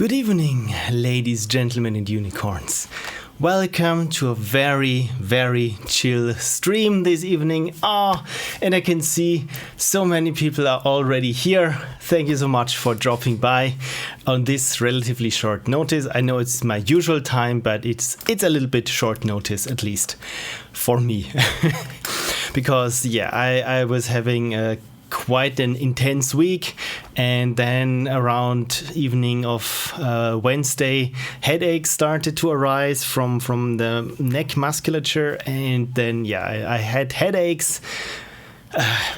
Good evening, ladies, gentlemen, and unicorns. Welcome to a very, very chill stream this evening. And I can see so many people are already here. Thank you so much for dropping by on this relatively short notice. I know it's my usual time, but it's a little bit short notice, at least for me. Because, I was having quite an intense week, and then around evening of Wednesday, headaches started to arise from the neck musculature, and then I had headaches.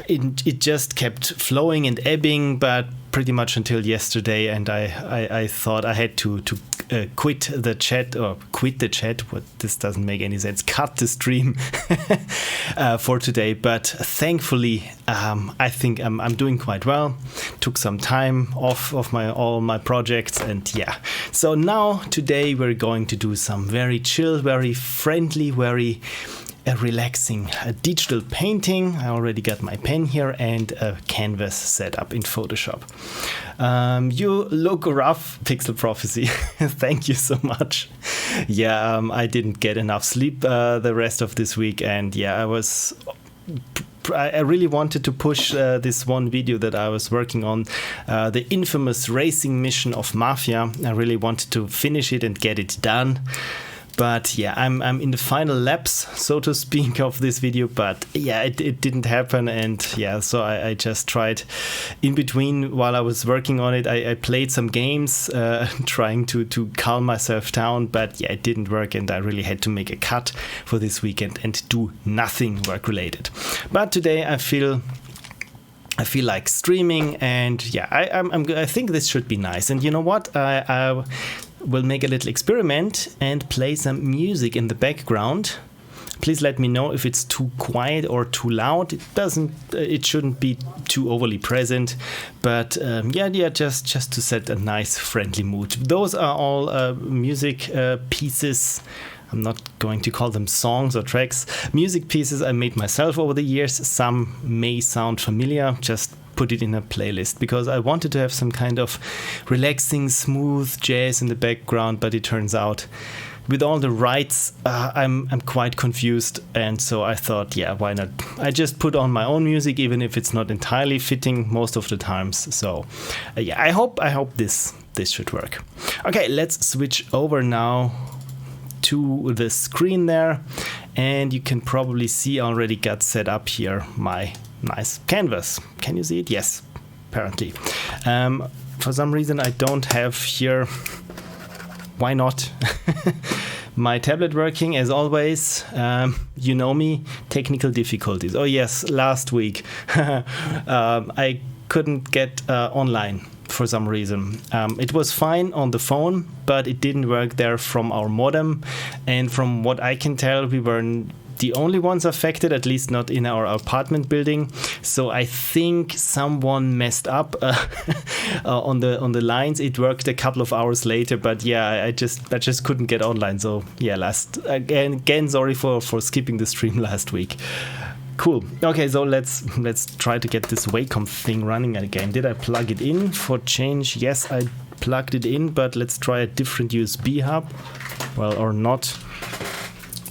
It just kept flowing and ebbing, but pretty much until yesterday, and I thought I had to quit the chat. What, this doesn't make any sense. Cut the stream for today. But thankfully, I think I'm doing quite well. Took some time off of all my projects, and So now today we're going to do some very chill, very friendly, very relaxing digital painting. I already got my pen here and a canvas set up in Photoshop. You look rough, Pixel Prophecy. Thank you so much. I didn't get enough sleep the rest of this week, and I really wanted to push this one video that I was working on, the infamous racing mission of Mafia. I really wanted to finish it and get it done. But I'm in the final laps, so to speak, of this video. But it didn't happen, and so I just tried in between while I was working on it. I played some games, trying to calm myself down, but it didn't work, and I really had to make a cut for this weekend and do nothing work related. But today I feel like streaming, and I think this should be nice. And you know what? I will make a little experiment and play some music in the background. Please let me know if it's too quiet or too loud. It shouldn't be too overly present, but just to set a nice friendly mood. Those are all music pieces. I'm not going to call them songs or tracks. Music pieces I made myself over the years. Some may sound familiar. Just put it in a playlist because I wanted to have some kind of relaxing, smooth jazz in the background, but it turns out with all the rights, I'm quite confused, and so I thought, why not? I just put on my own music, even if it's not entirely fitting most of the times. So, I hope this should work. Okay, let's switch over now to the screen there, and you can probably see I already got set up here my nice canvas. Can you see it? Yes, apparently. For some reason I don't have here, why not, my tablet working as always. You know me, technical difficulties. Oh yes, last week I couldn't get online for some reason. It was fine on the phone, but it didn't work there from our modem, and from what I can tell, we weren't the only ones affected, at least not in our apartment building. So I think someone messed up on the lines. It worked a couple of hours later, but I just couldn't get online. So again sorry for skipping the stream last week. Cool. Okay, so let's try to get this Wacom thing running again. Did I plug it in for change? Yes, I plugged it in, but let's try a different USB hub. Well, or not,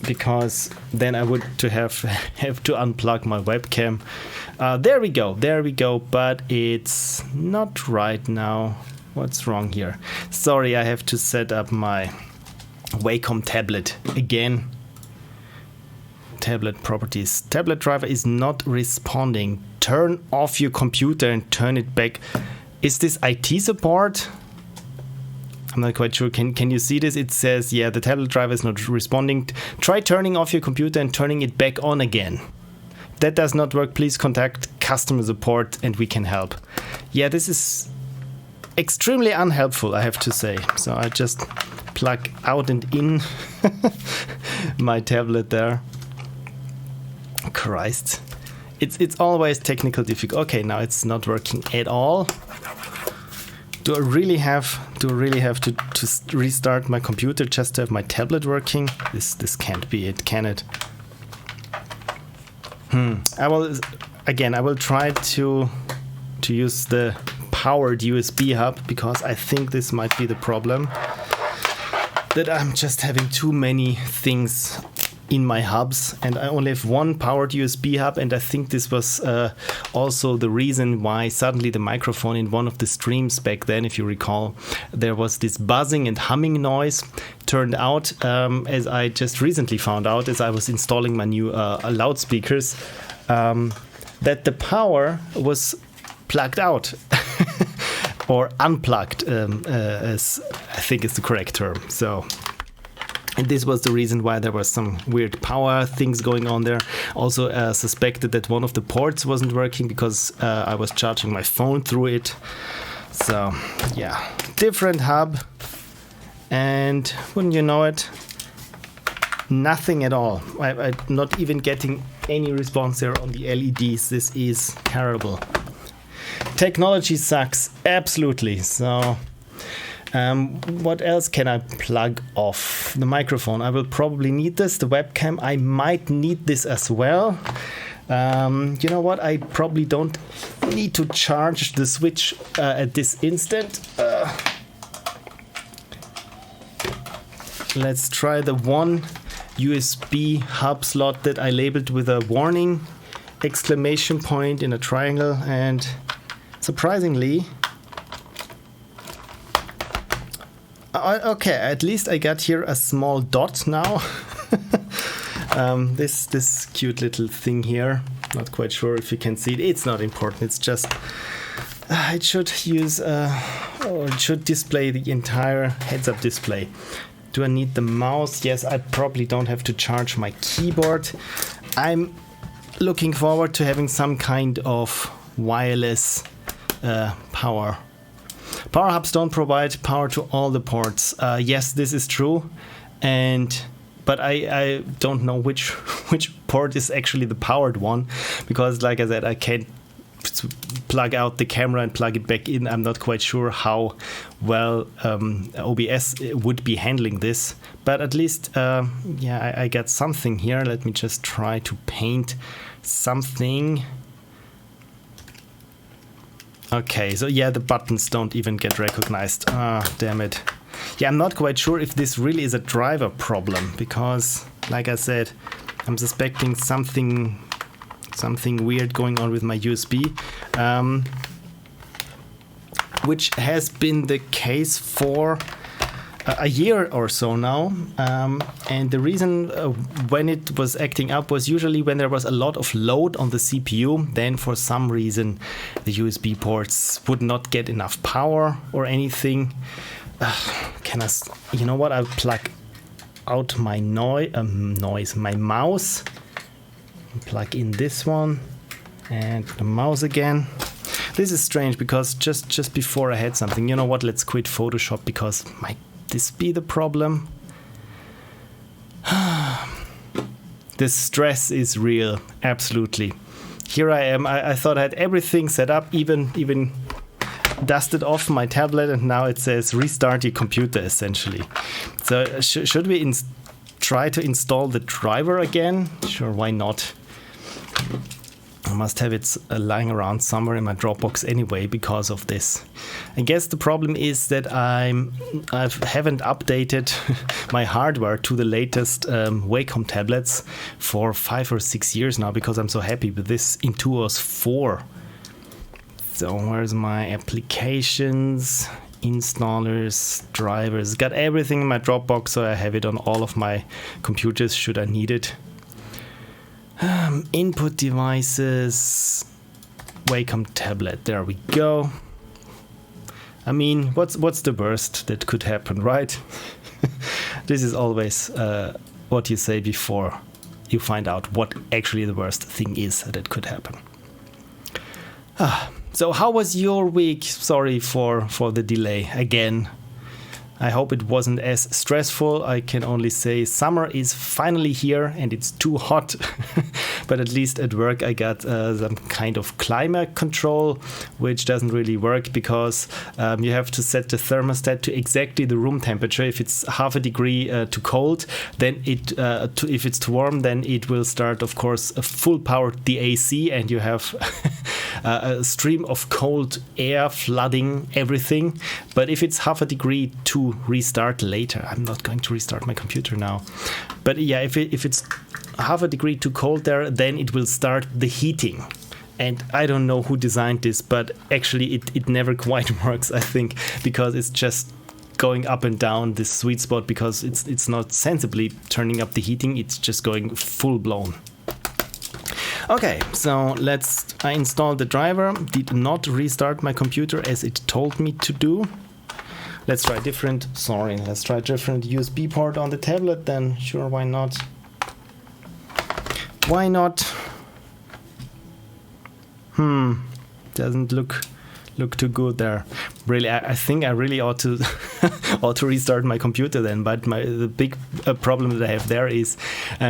because then I would have to unplug my webcam. There we go, but it's not right now. What's wrong here? Sorry, I have to set up my Wacom tablet again. Tablet properties. Tablet driver is not responding. Turn off your computer and turn it back. Is this IT support? I'm not quite sure. Can you see this? It says, the tablet driver is not responding. Try turning off your computer and turning it back on again. If that does not work, please contact customer support and we can help. This is extremely unhelpful, I have to say. So I just plug out and in my tablet there. Christ. It's always technical difficult. Okay, now it's not working at all. Do I really have to restart my computer just to have my tablet working? This can't be it, can it? I will try to use the powered USB hub, because I think this might be the problem, that I'm just having too many things in my hubs, and I only have one powered USB hub, and I think this was also the reason why suddenly the microphone in one of the streams back then, if you recall, there was this buzzing and humming noise. Turned out, as I just recently found out as I was installing my new loudspeakers, that the power was plugged out or unplugged, as I think is the correct term. So, and this was the reason why there was some weird power things going on there. Also suspected that one of the ports wasn't working because I was charging my phone through it. So yeah, different hub, and wouldn't you know it, nothing at all. I'm not even getting any response there on the LEDs. This is terrible. Technology sucks, absolutely. So what else can I plug off? The microphone, I will probably need this. The webcam, I might need this as well. You know what, I probably don't need to charge the switch at this instant. Let's try the one USB hub slot that I labeled with a warning exclamation point in a triangle, and surprisingly, okay, at least I got here a small dot now. This cute little thing here, not quite sure if you can see it. It's not important, it's just it should use or it should display the entire heads-up display. Do I need the mouse? Yes, I probably don't have to charge my keyboard. I'm looking forward to having some kind of wireless power. Power hubs don't provide power to all the ports. Yes, this is true, but I don't know which port is actually the powered one, because like I said, I can't plug out the camera and plug it back in. I'm not quite sure how well OBS would be handling this, but at least yeah, I got something here. Let me just try to paint something. Okay, so yeah, the buttons don't even get recognized. Ah, damn it. Yeah, I'm not quite sure if this really is a driver problem, because, like I said, I'm suspecting something weird going on with my USB, which has been the case for a year or so now, and the reason when it was acting up was usually when there was a lot of load on the CPU. Then for some reason the USB ports would not get enough power or anything. You know what, I'll plug out my my mouse, plug in this one and the mouse again. This is strange because just before I had something. You know what, let's quit Photoshop, because might this be the problem? The stress is real, absolutely. Here I am, I thought I had everything set up, even dusted off my tablet, and now it says restart your computer essentially. So should we try to install the driver again? Sure, why not? I must have it lying around somewhere in my Dropbox anyway because of this. I guess the problem is that I haven't updated my hardware to the latest Wacom tablets for 5 or 6 years now, because I'm so happy with this Intuos 4. So where's my applications, installers, drivers? Got everything in my Dropbox, so I have it on all of my computers should I need it. Input devices, Wacom tablet, there we go. I mean, what's the worst that could happen, right? This is always what you say before you find out what actually the worst thing is that could happen. So how was your week? Sorry for the delay again. I hope it wasn't as stressful. I can only say summer is finally here and it's too hot. But at least at work I got some kind of climate control, which doesn't really work because you have to set the thermostat to exactly the room temperature. If it's half a degree too cold, then if it's too warm, then it will start, of course, full power the AC, and you have a stream of cold air flooding everything. But if it's half a degree to restart later, I'm not going to restart my computer now. But yeah, if it's half a degree too cold there, then it will start the heating. And I don't know who designed this, but actually it never quite works, I think, because it's just going up and down this sweet spot, because it's not sensibly turning up the heating, it's just going full blown. Okay, so I installed the driver, did not restart my computer as it told me to do. Let's try different USB port on the tablet then. Sure, why not? Why not? Doesn't look too good there. Really, I think I really ought to ought to restart my computer then. But the big problem that I have there is,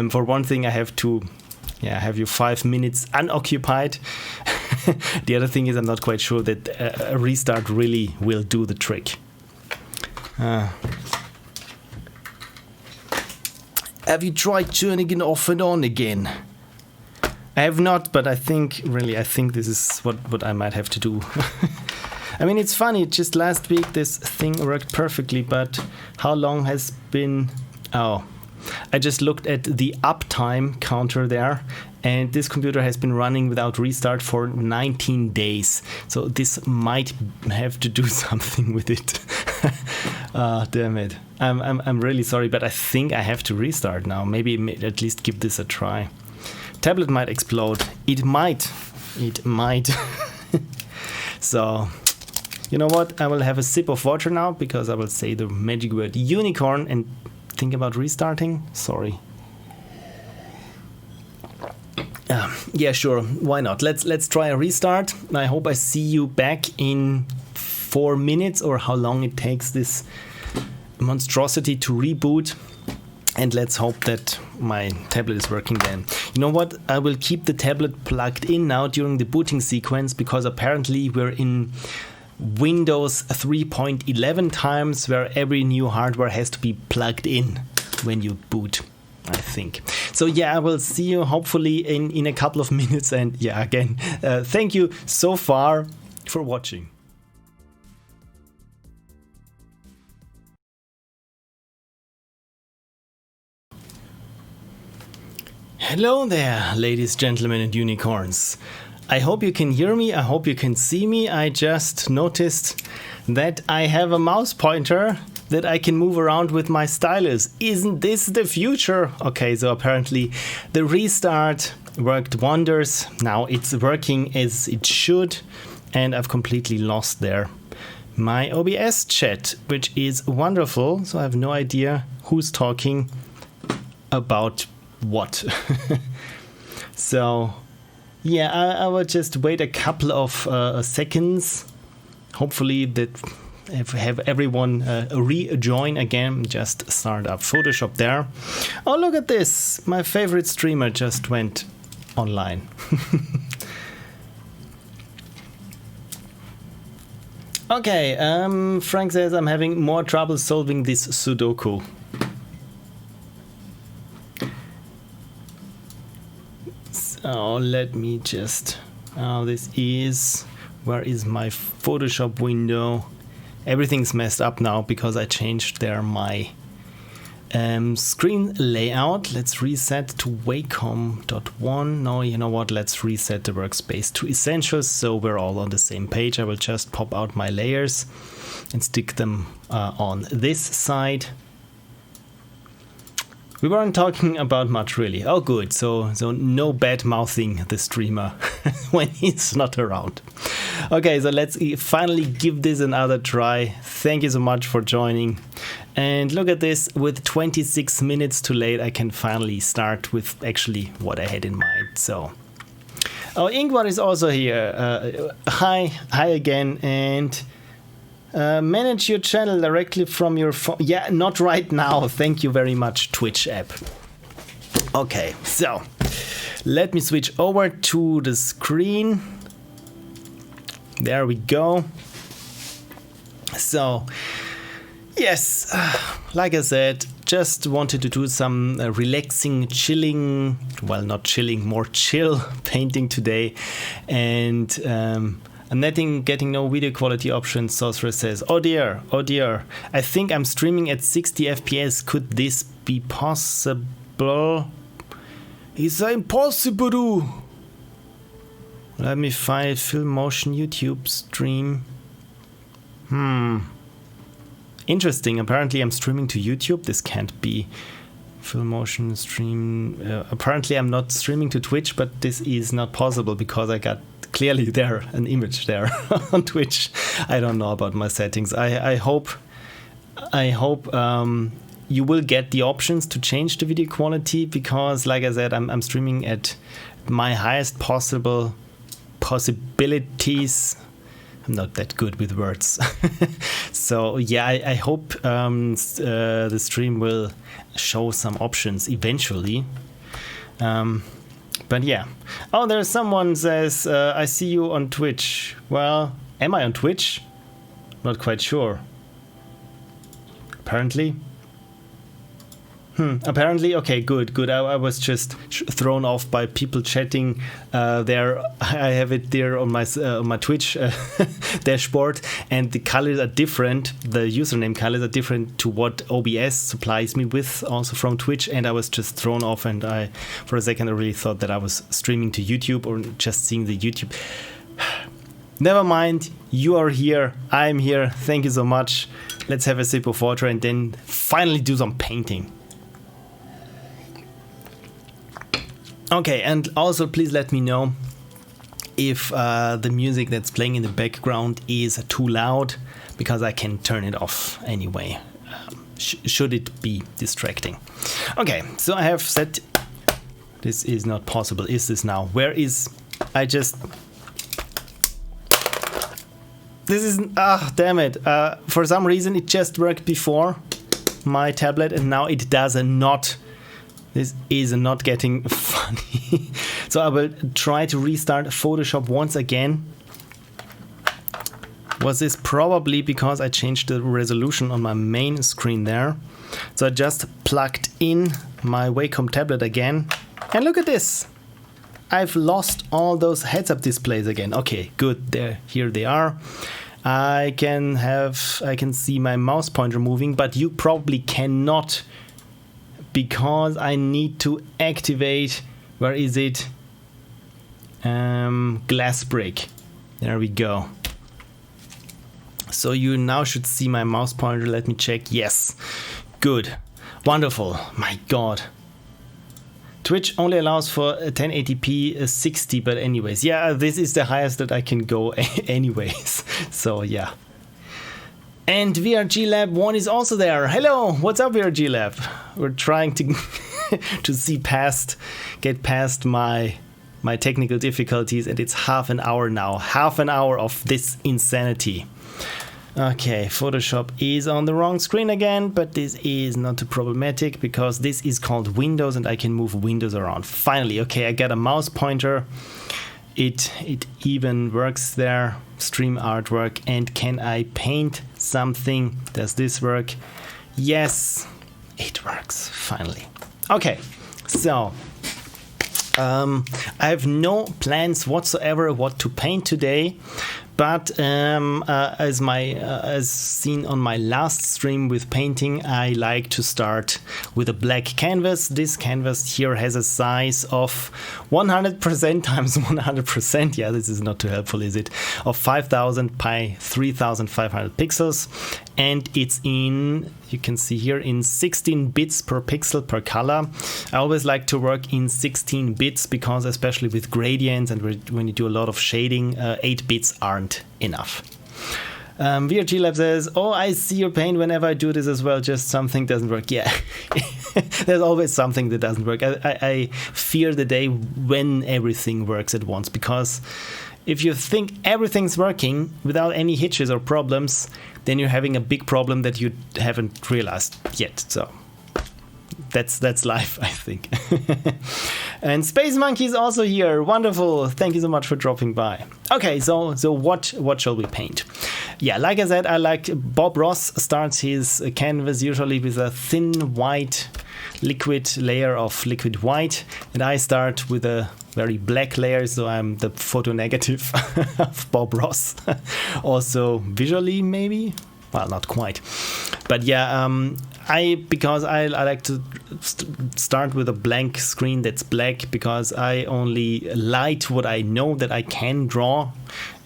for one thing, I have to have you 5 minutes unoccupied. The other thing is, I'm not quite sure that a restart really will do the trick. Have you tried turning it off and on again? I have not, but I think this is what I might have to do. I mean, it's funny, just last week this thing worked perfectly, but how long has been... Oh, I just looked at the uptime counter there, and this computer has been running without restart for 19 days. So this might have to do something with it. Damn it. I'm really sorry, but I think I have to restart now. Maybe at least give this a try. Tablet might explode. It might. So, you know what? I will have a sip of water now, because I will say the magic word unicorn and think about restarting. Sorry. Yeah, sure. Why not? Let's try a restart. I hope I see you back in 4 minutes, or how long it takes this monstrosity to reboot. And let's hope that my tablet is working then. You know what? I will keep the tablet plugged in now during the booting sequence, because apparently we're in Windows 3.11 times, where every new hardware has to be plugged in when you boot, I think. So yeah, I will see you hopefully in a couple of minutes. And yeah, again, thank you so far for watching. Hello there, ladies, gentlemen, and unicorns. I hope you can hear me. I hope you can see me. I just noticed that I have a mouse pointer that I can move around with my stylus. Isn't this the future? Okay, so apparently the restart worked wonders. Now it's working as it should, and I've completely lost there my OBS chat, which is wonderful. So I have no idea who's talking about what. So yeah, I will just wait a couple of seconds. Hopefully that have everyone rejoin again. Just start up Photoshop there. Oh, look at this. My favorite streamer just went online. Okay, Frank says I'm having more trouble solving this Sudoku. So let me just, this is, where is my Photoshop window? Everything's messed up now because I changed there my screen layout. Let's reset to Wacom.1. No, you know what? Let's reset the workspace to Essentials so we're all on the same page. I will just pop out my layers and stick them on this side. We weren't talking about much really. Oh good, so no bad mouthing the streamer when he's not around. Okay, so let's finally give this another try. Thank you so much for joining. And look at this, with 26 minutes too late, I can finally start with actually what I had in mind. So, oh, Ingvar is also here. Hi again, and Manage your channel directly from your phone. Yeah, not right now. Thank you very much, Twitch app. Okay, so let me switch over to the screen. There we go. So, yes, like I said, just wanted to do some relaxing, chilling, well, not chilling, more chill painting today. And I'm getting no video quality options. Sorcerer says, oh dear, I think I'm streaming at 60 FPS. Could this be possible? It's impossible. Let me find Film Motion YouTube stream. Interesting. Apparently I'm streaming to YouTube. This can't be Film Motion stream. Apparently I'm not streaming to Twitch, but this is not possible because I got clearly there an image there on Twitch. I don't know about my settings. I hope you will get the options to change the video quality, because like I said, I'm streaming at my highest possible possibilities. I'm not that good with words. So yeah, I hope the stream will show some options eventually. But yeah. Oh, there's someone says, I see you on Twitch. Well, am I on Twitch? Not quite sure. Apparently. Apparently, okay, good. I was just thrown off by people chatting there. I have it there on my Twitch dashboard, and the colors are different. The username colors are different to what OBS supplies me with, also from Twitch. And I was just thrown off, and for a second, I really thought that I was streaming to YouTube or just seeing the YouTube. Never mind. You are here. I'm here. Thank you so much. Let's have a sip of water and then finally do some painting. Okay, and also please let me know if the music that's playing in the background is too loud, because I can turn it off anyway, should it be distracting. Okay, so I have set... This is not possible, is this now? Where is... This is... damn it. For some reason it just worked before my tablet, and now it does not. This is not getting funny. So I will try to restart Photoshop once again. Was this probably because I changed the resolution on my main screen there? So I just plugged in my Wacom tablet again. And look at this. I've lost all those heads-up displays again. Okay, good. Here they are. I can see my mouse pointer moving, but you probably cannot, because I need to activate, where is it? Glass break. There we go. So you now should see my mouse pointer. Let me check. Yes. Good. Wonderful. My God. Twitch only allows for 1080p 60, but anyways. Yeah, this is the highest that I can go anyways. So yeah. And VRG Lab 1 is also there. Hello, what's up, VRG Lab? We're trying to get past my technical difficulties, and it's half an hour now. Half an hour of this insanity. Okay, Photoshop is on the wrong screen again, but this is not too problematic because this is called Windows and I can move windows around. Finally, okay, I got a mouse pointer. It even works there. Stream artwork. And can I paint something? Does this work? Yes, it works finally. Okay, so I have no plans whatsoever what to paint today. But as seen on my last stream with painting, I like to start with a black canvas. This canvas here has a size of 100% times 100%. Yeah, this is not too helpful, is it? Of 5000 by 3500 pixels. And it's in, you can see here, in 16 bits per pixel per color. I always like to work in 16 bits because especially with gradients and when you do a lot of shading, 8 bits aren't enough. VRG Lab says, oh, I see your pain whenever I do this as well, just something doesn't work. Yeah, there's always something that doesn't work. I fear the day when everything works at once, because if you think everything's working without any hitches or problems, then you're having a big problem that you haven't realized yet. So that's life, I think. And Space Monkey is also here. Wonderful. Thank you so much for dropping by. Okay, so what shall we paint? Yeah, like I said, I like Bob Ross starts his canvas usually with a thin white liquid layer of liquid white, and I start with a very black layer, so I'm the photo negative of Bob Ross. Also visually, maybe, well, not quite, but yeah, because I like to start with a blank screen that's black, because I only light what I know that I can draw,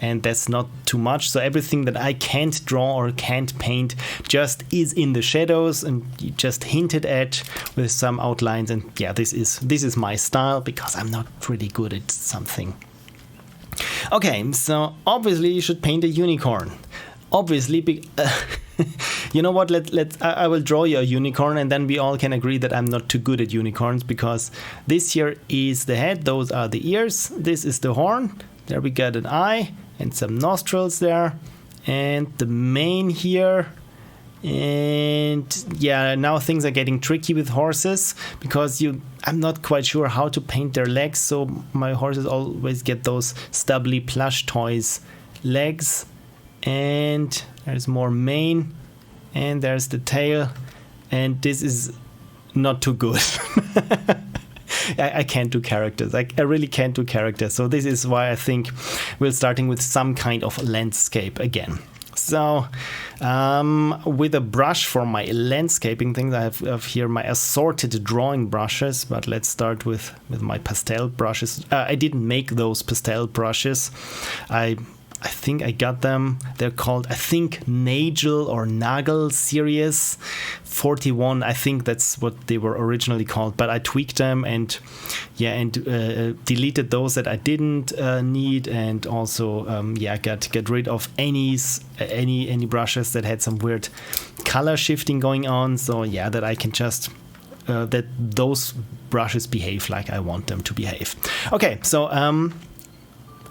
and that's not too much. So everything that I can't draw or can't paint just is in the shadows and just hinted at with some outlines. And yeah, this is my style, because I'm not really good at something. Okay, so obviously you should paint a unicorn. Obviously, you know what? I will draw you a unicorn, and then we all can agree that I'm not too good at unicorns, because this here is the head, those are the ears, this is the horn. There we got an eye and some nostrils there, and the mane here. And yeah, now things are getting tricky with horses, because I'm not quite sure how to paint their legs. So my horses always get those stubbly plush toys legs. And there's more mane, and there's the tail, and this is not too good. I can't do characters. I really can't do characters. So this is why I think we're starting with some kind of landscape again. So with a brush for my landscaping things, I have here my assorted drawing brushes, but let's start with my pastel brushes. I didn't make those pastel brushes. I think I got them. They're called, I think, Nagel or Nagel series 41. I think that's what they were originally called. But I tweaked them and deleted those that I didn't need, and also got rid of any brushes that had some weird color shifting going on. So yeah, that I can just that those brushes behave like I want them to behave. Okay, so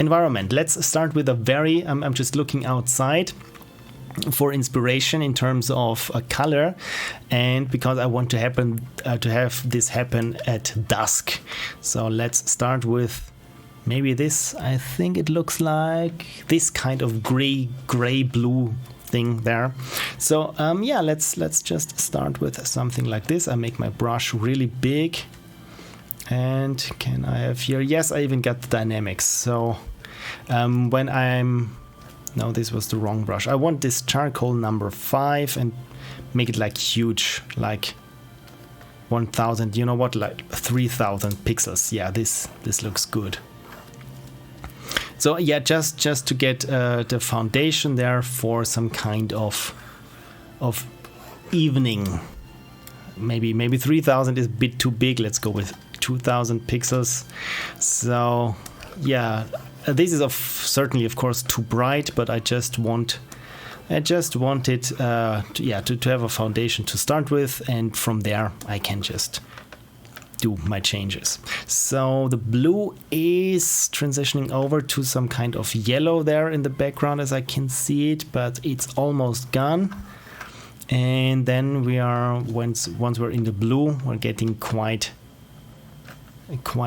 environment. Let's start with I'm just looking outside for inspiration in terms of color, and because I want to have this happen at dusk. So let's start with maybe this. I think it looks like this kind of gray blue thing there. So let's just start with something like this. I make my brush really big. And can I have here? Yes, I even got the dynamics. So no, this was the wrong brush. I want this charcoal number 5 and make it like huge, like 1000, you know what, like 3000 pixels. Yeah, this looks good. So yeah, just to get the foundation there for some kind of evening. Maybe 3000 is a bit too big. Let's go with 2000 pixels. So yeah, this is certainly of course too bright, but I just want it to have a foundation to start with, and from there I can just do my changes. So the blue is transitioning over to some kind of yellow there in the background, as I can see it, but it's almost gone. And then once we're in the blue, we're getting quite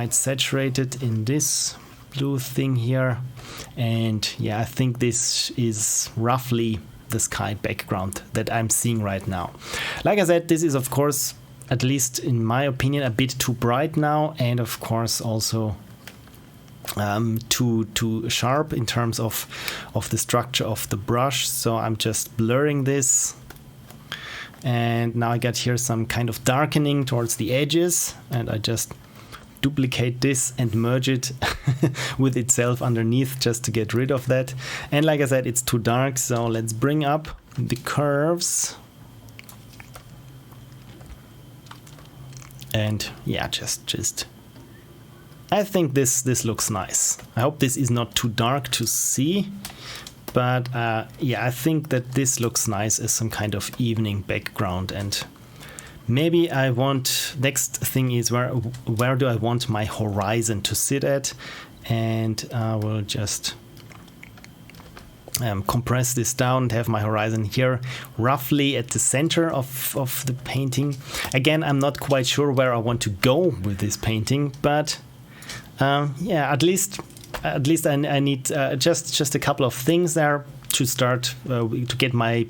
saturated in this blue thing here. And yeah, I think this is roughly the sky background that I'm seeing right now. Like I said, this is of course, at least in my opinion, a bit too bright now, and of course also too sharp in terms of the structure of the brush. So I'm just blurring this. And now I got here some kind of darkening towards the edges, and I just duplicate this and merge it with itself underneath just to get rid of that. And like I said, it's too dark, so let's bring up the curves. And yeah, just I think this looks nice. I hope this is not too dark to see. But yeah, I think that this looks nice as some kind of evening background. And maybe next thing is where do I want my horizon to sit at? And I will just compress this down and have my horizon here roughly at the center of the painting. Again, I'm not quite sure where I want to go with this painting, but yeah, at least I need just a couple of things there to start to get my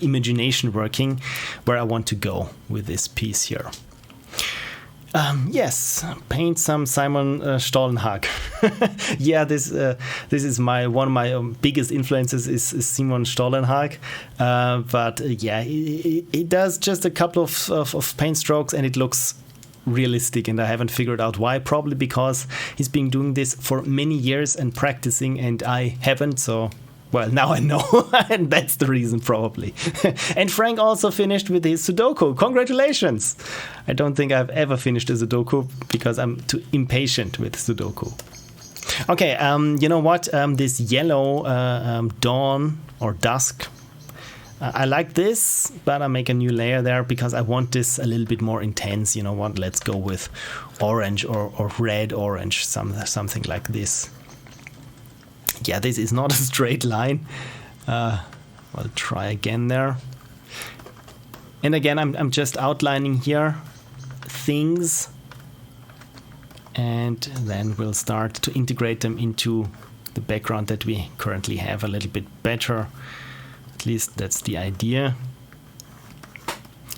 imagination working where I want to go with this piece here. Yes, paint some Simon Stollenhag. Yeah, this is one of my biggest influences is Simon Stollenhag. But yeah, it does just a couple of paint strokes and it looks realistic, and I haven't figured out why. Probably because he's been doing this for many years and practicing, and I haven't. So, well, now I know, and that's the reason probably. And Frank also finished with his Sudoku. Congratulations! I don't think I've ever finished a Sudoku because I'm too impatient with Sudoku. Okay, you know what? This yellow dawn or dusk. I like this, but I make a new layer there because I want this a little bit more intense. You know what? Let's go with orange or red orange, something like this. Yeah, this is not a straight line. I'll try again there. And again, I'm just outlining here things, and then we'll start to integrate them into the background that we currently have a little bit better. At least that's the idea.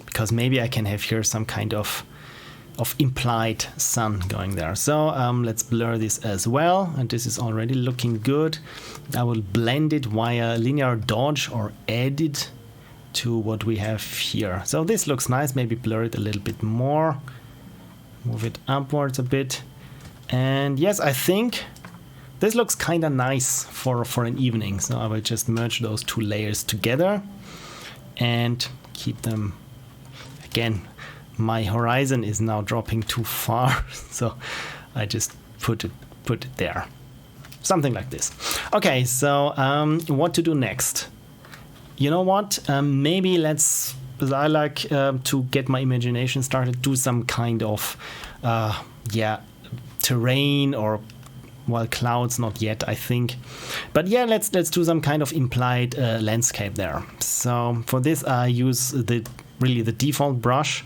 Because maybe I can have here some kind of implied sun going there. So let's blur this as well, and this is already looking good. I will blend it via linear dodge or add it to what we have here. So this looks nice. Maybe blur it a little bit more, move it upwards a bit, and yes, I think this looks kind of nice for an evening. So I will just merge those two layers together and keep them. Again, my horizon is now dropping too far, so I just put it there. Something like this. Okay, so what to do next? You know what? Maybe let's, as I like to get my imagination started, do some kind of terrain or, well, clouds not yet, I think. But yeah, let's do some kind of implied landscape there. So for this I use the default brush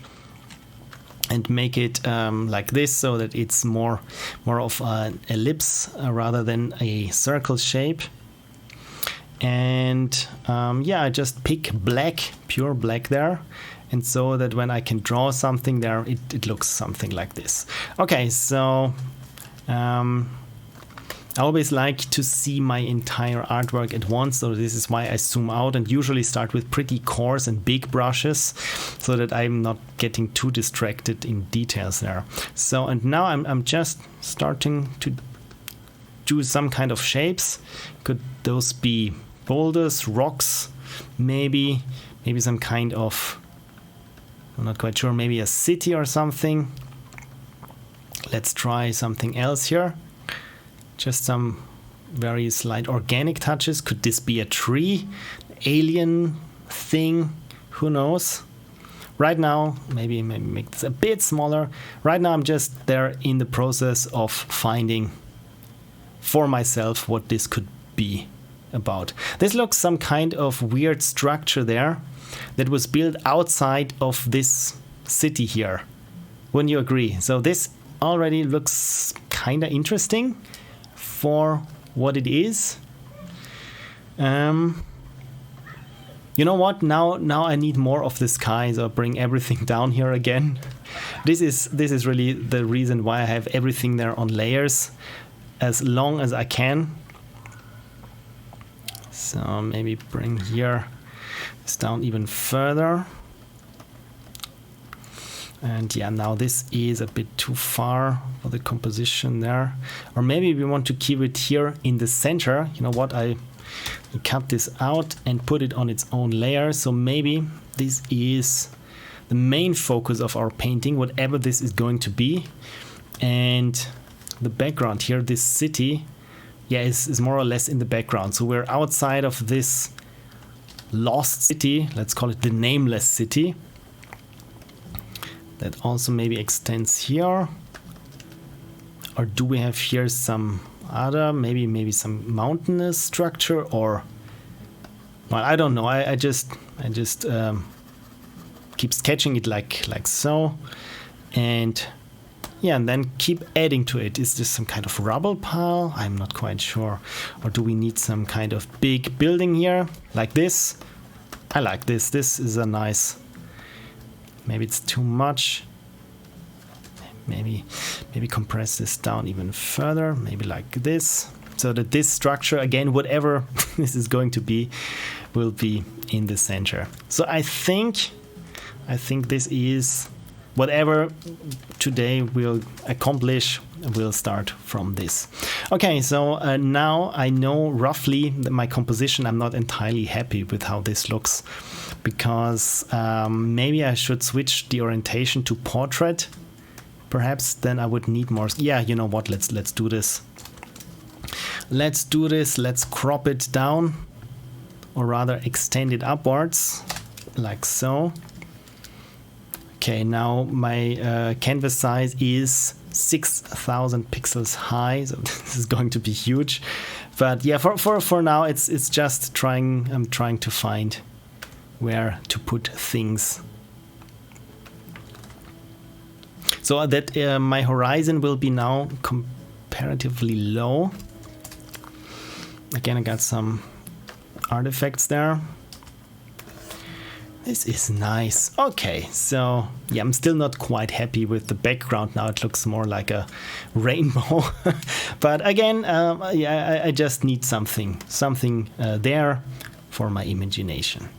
and make it like this, so that it's more of an ellipse rather than a circle shape. And yeah, I just pick black, pure black there, and so that when I can draw something there, it looks something like this. Okay, so I always like to see my entire artwork at once, so this is why I zoom out and usually start with pretty coarse and big brushes, so that I'm not getting too distracted in details there. So, and now I'm just starting to do some kind of shapes. Could those be boulders, rocks, maybe some kind of, I'm not quite sure, maybe a city or something. Let's try something else here. Just some very slight organic touches. Could this be a tree, alien thing? Who knows? Right now, maybe make this a bit smaller. Right now I'm just there in the process of finding for myself what this could be about. This looks some kind of weird structure there that was built outside of this city here. Wouldn't you agree? So this already looks kind of interesting for what it is. You know what? Now I need more of the sky, so bring everything down here again. This is really the reason why I have everything there on layers as long as I can. So maybe bring here this down even further. And yeah, now this is a bit too far for the composition there. Or maybe we want to keep it here in the center. You know what? I cut this out and put it on its own layer. So maybe this is the main focus of our painting, whatever this is going to be. And the background here, this city, yeah, is more or less in the background. So we're outside of this lost city. Let's call it the nameless city. That also maybe extends here. Or do we have here some other, maybe some mountainous structure, or well, I don't know. I just keep sketching it like so, and yeah, and then keep adding to it. Is this some kind of rubble pile? I'm not quite sure. Or do we need some kind of big building here like this? I like this. This is a nice. Maybe it's too much. Maybe compress this down even further. Maybe like this, so that this structure, again, whatever this is going to be, will be in the center. So I think this is whatever today we'll accomplish. We'll start from this. Okay, so now I know roughly my composition. I'm not entirely happy with how this looks, because maybe I should switch the orientation to portrait. Perhaps then I would need more. Yeah, you know what? Let's do this. Let's do this. Let's crop it down, or rather extend it upwards, like so. Okay, now my canvas size is 6,000 pixels high, so this is going to be huge. But yeah, for now, it's just trying. I'm trying to find where to put things. So that my horizon will be now comparatively low. Again, I got some artifacts there. This is nice. Okay, so yeah, I'm still not quite happy with the background. Now it looks more like a rainbow. But again, yeah, I just need something there for my imagination.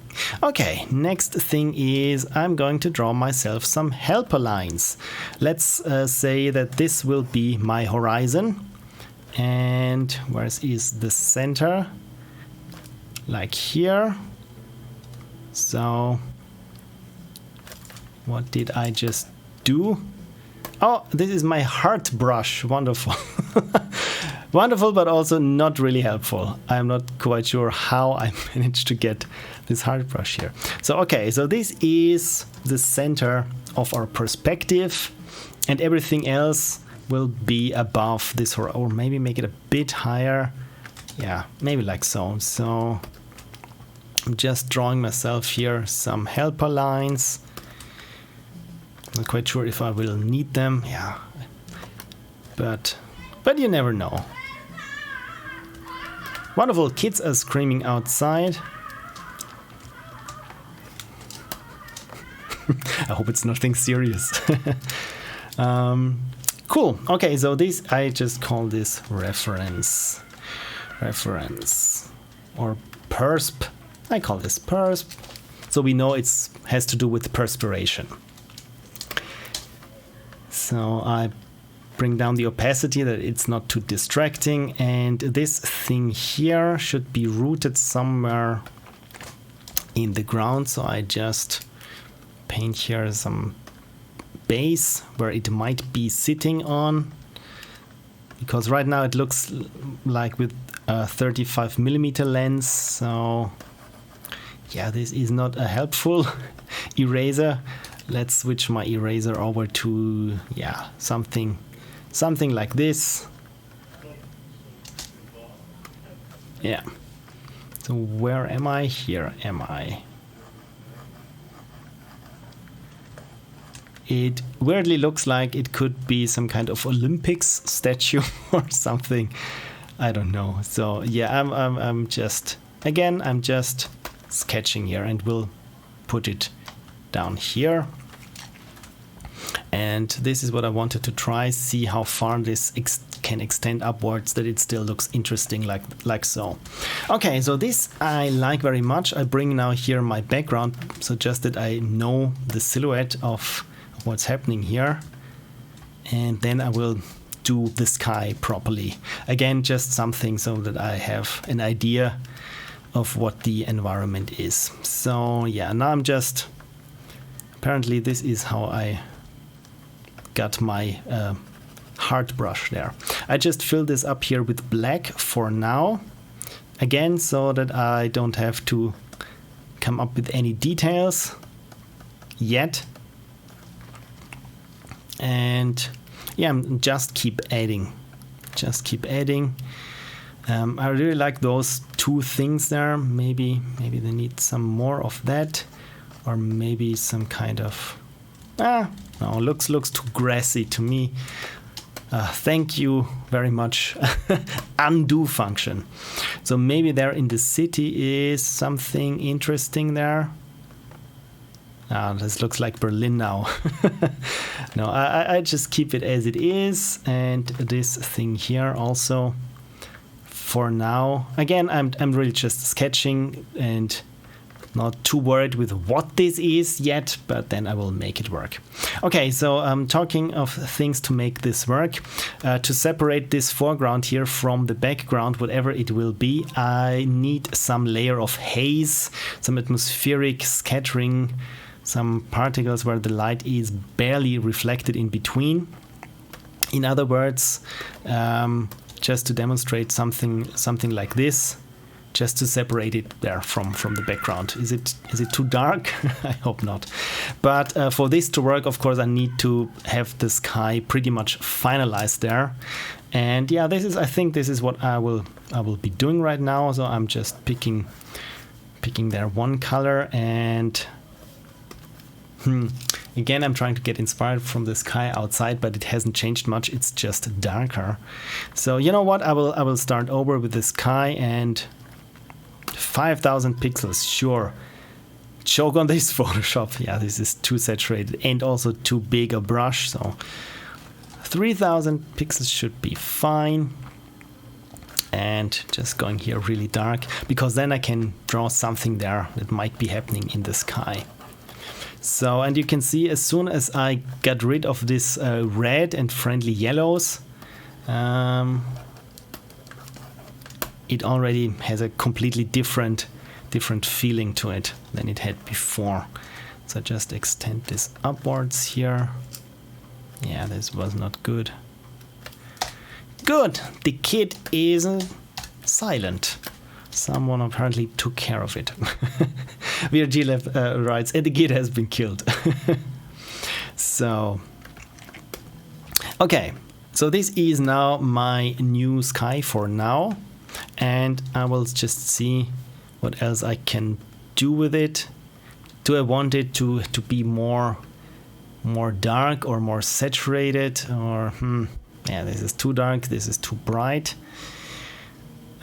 Okay, next thing is I'm going to draw myself some helper lines. Let's say that this will be my horizon. And where is the center? Like here. So what did I just do? Oh, this is my heart brush. Wonderful. Wonderful, but also not really helpful. I'm not quite sure how I managed to get this heart brush here. So, okay, so this is the center of our perspective, and everything else will be above this, or maybe make it a bit higher. Yeah, maybe like so. So I'm just drawing myself here some helper lines. Not quite sure if I will need them. Yeah, but you never know. Wonderful, kids are screaming outside. I hope it's nothing serious. Cool. Okay, so this, I just call this reference or persp. I call this persp. So we know it has to do with perspiration. So I bring down the opacity that it's not too distracting, and this thing here should be rooted somewhere in the ground. So I just paint here some base where it might be sitting on, because right now it looks like with a 35mm lens. So yeah, this is not a helpful eraser. Let's switch my eraser over to, yeah, something like this. Yeah. So where am I? Here am I. It weirdly looks like it could be some kind of Olympics statue or something. I don't know. So yeah, I'm just sketching here, and we'll put it down here. And this is what I wanted to try, see how far this can extend upwards, that it still looks interesting like so. Okay, so this I like very much. I bring now here my background, so just that I know the silhouette of what's happening here. And then I will do the sky properly. Again, just something so that I have an idea of what the environment is. So yeah, now I'm just, apparently this is how I got my heart brush there. I just fill this up here with black for now, again, so that I don't have to come up with any details yet. And yeah, just keep adding. I really like those two things there. Maybe they need some more of that, or maybe some kind of no, looks too grassy to me. Thank you very much. Undo function. So maybe there in the city is something interesting there. This looks like Berlin now. No, I just keep it as it is, and this thing here also for now. Again, I'm really just sketching and not too worried with what this is yet, but then I will make it work. Okay, so talking of things to make this work, to separate this foreground here from the background, whatever it will be, I need some layer of haze, some atmospheric scattering, some particles where the light is barely reflected in between. In other words, just to demonstrate something like this, just to separate it there from the background. Is it too dark? I hope not. But for this to work, of course, I need to have the sky pretty much finalized there. And yeah, I think this is what I will be doing right now. So I'm just picking there one color, and again, I'm trying to get inspired from the sky outside, but it hasn't changed much. It's just darker. So you know what? I will start over with the sky and 5,000 pixels, sure. Choke on this Photoshop. Yeah, this is too saturated and also too big a brush. So 3,000 pixels should be fine. And just going here really dark, because then I can draw something there that might be happening in the sky. So, and you can see as soon as I got rid of this red and friendly yellows, it already has a completely different feeling to it than it had before. So just extend this upwards here. Yeah, this was not good. Good, the kid is silent. Someone apparently took care of it. VRG writes, and the kid has been killed. So, okay, so this is now my new sky for now. And I will just see what else I can do with it. Do I want it to be more dark or more saturated, or yeah, this is too dark, this is too bright.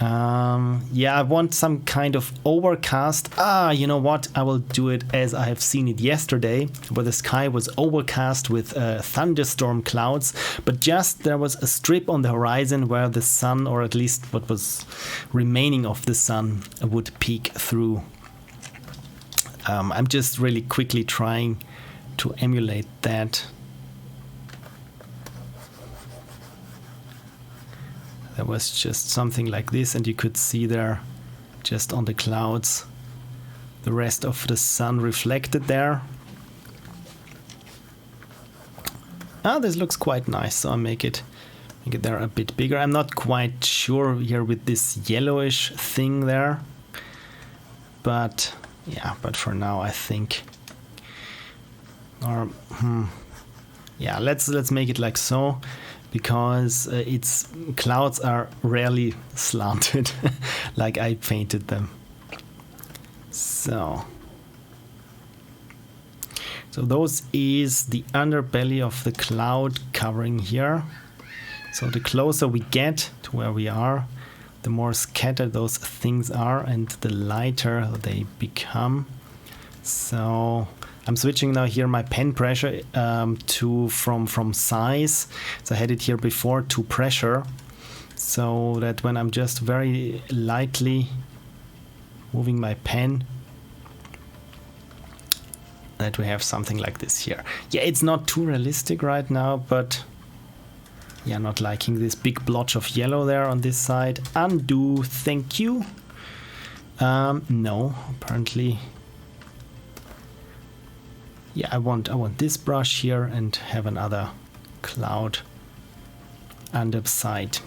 Yeah, I want some kind of overcast. You know what? I will do it as I have seen it yesterday, where the sky was overcast with thunderstorm clouds, but just there was a strip on the horizon where the sun, or at least what was remaining of the sun, would peek through. I'm just really quickly trying to emulate that. There was just something like this, and you could see there, just on the clouds, the rest of the sun reflected there. This looks quite nice, so I'll make it there a bit bigger. I'm not quite sure here with this yellowish thing there, but yeah, but for now I think, or yeah, let's make it like so. Because its clouds are rarely slanted like I painted them. So those is the underbelly of the cloud covering here. So the closer we get to where we are, the more scattered those things are and the lighter they become. So I'm switching now here my pen pressure to from size. So I had it here before to pressure, so that when I'm just very lightly moving my pen, that we have something like this here. Yeah, it's not too realistic right now, but yeah, not liking this big blotch of yellow there on this side. Undo, thank you. No, apparently. Yeah, I want this brush here and have another cloud underside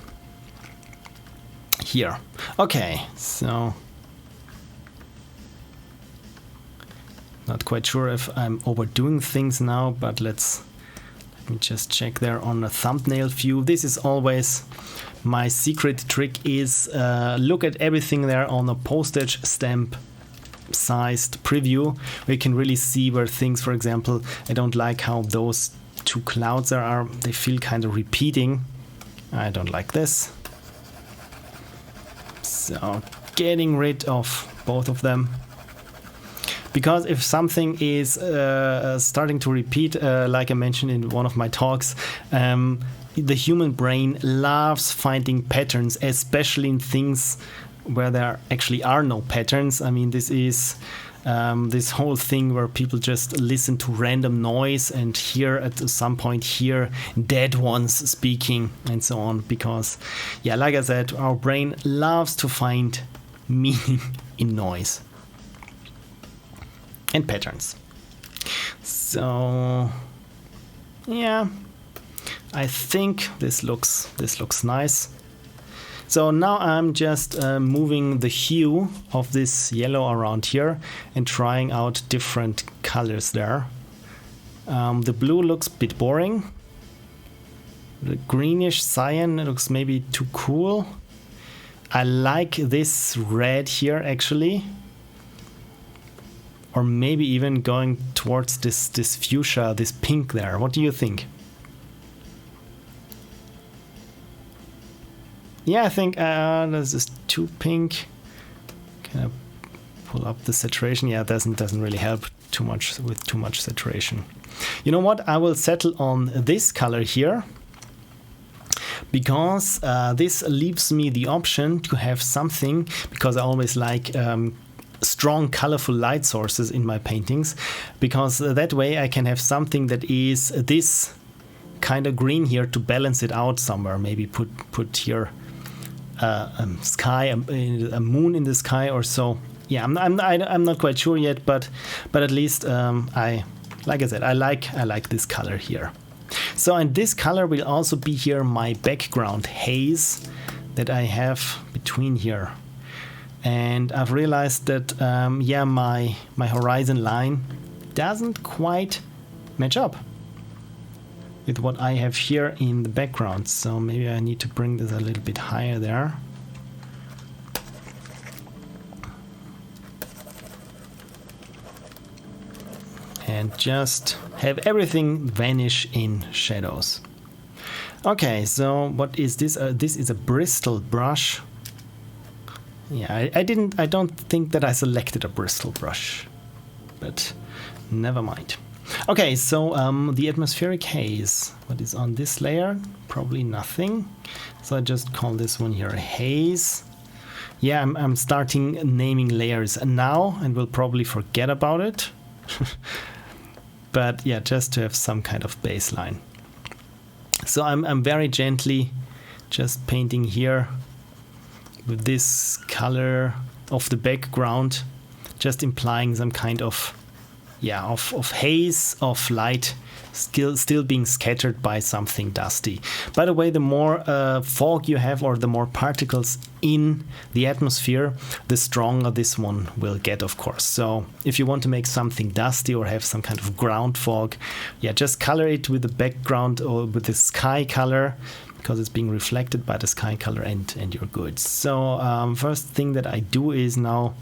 here. Okay, so not quite sure if I'm overdoing things now, but let me just check there on the thumbnail view. This is always my secret trick is look at everything there on a postage stamp sized preview, where you can really see where things, for example, I don't like how those two clouds are, they feel kind of repeating. I don't like this. So getting rid of both of them. Because if something is starting to repeat, like I mentioned in one of my talks, the human brain loves finding patterns, especially in things where there actually are no patterns. I mean, this is this whole thing where people just listen to random noise and hear at some point hear dead ones speaking and so on. Because, yeah, like I said, our brain loves to find meaning in noise and patterns. So, yeah, I think this looks nice. So now I'm just moving the hue of this yellow around here and trying out different colors there. The blue looks a bit boring. The greenish cyan looks maybe too cool. I like this red here actually. Or maybe even going towards this fuchsia, this pink there. What do you think? Yeah, I think this is too pink. Can I pull up the saturation? Yeah, it doesn't really help too much with too much saturation. You know what? I will settle on this color here, because this leaves me the option to have something, because I always like strong colorful light sources in my paintings, because that way I can have something that is this kind of green here to balance it out somewhere. Maybe put here sky, a moon in the sky or so. Yeah, I'm not quite sure yet, but at least like I said, I like this color here. So, and this color will also be here my background haze that I have between here. And I've realized that yeah, my horizon line doesn't quite match up with what I have here in the background. So maybe I need to bring this a little bit higher there. And just have everything vanish in shadows. Okay, so what is this? This is a Bristol brush. Yeah, I don't think that I selected a Bristol brush, but never mind. Okay, so the atmospheric haze. What is on this layer? Probably nothing. So I just call this one here a haze. Yeah, I'm starting naming layers now, and will probably forget about it. But yeah, just to have some kind of baseline. So I'm very gently just painting here with this color of the background, just implying some kind of, yeah, of haze, of light still being scattered by something dusty. By the way, the more fog you have, or the more particles in the atmosphere, the stronger this one will get, of course. So if you want to make something dusty or have some kind of ground fog, yeah, just color it with the background or with the sky color, because it's being reflected by the sky color, and you're good. So first thing that I do is now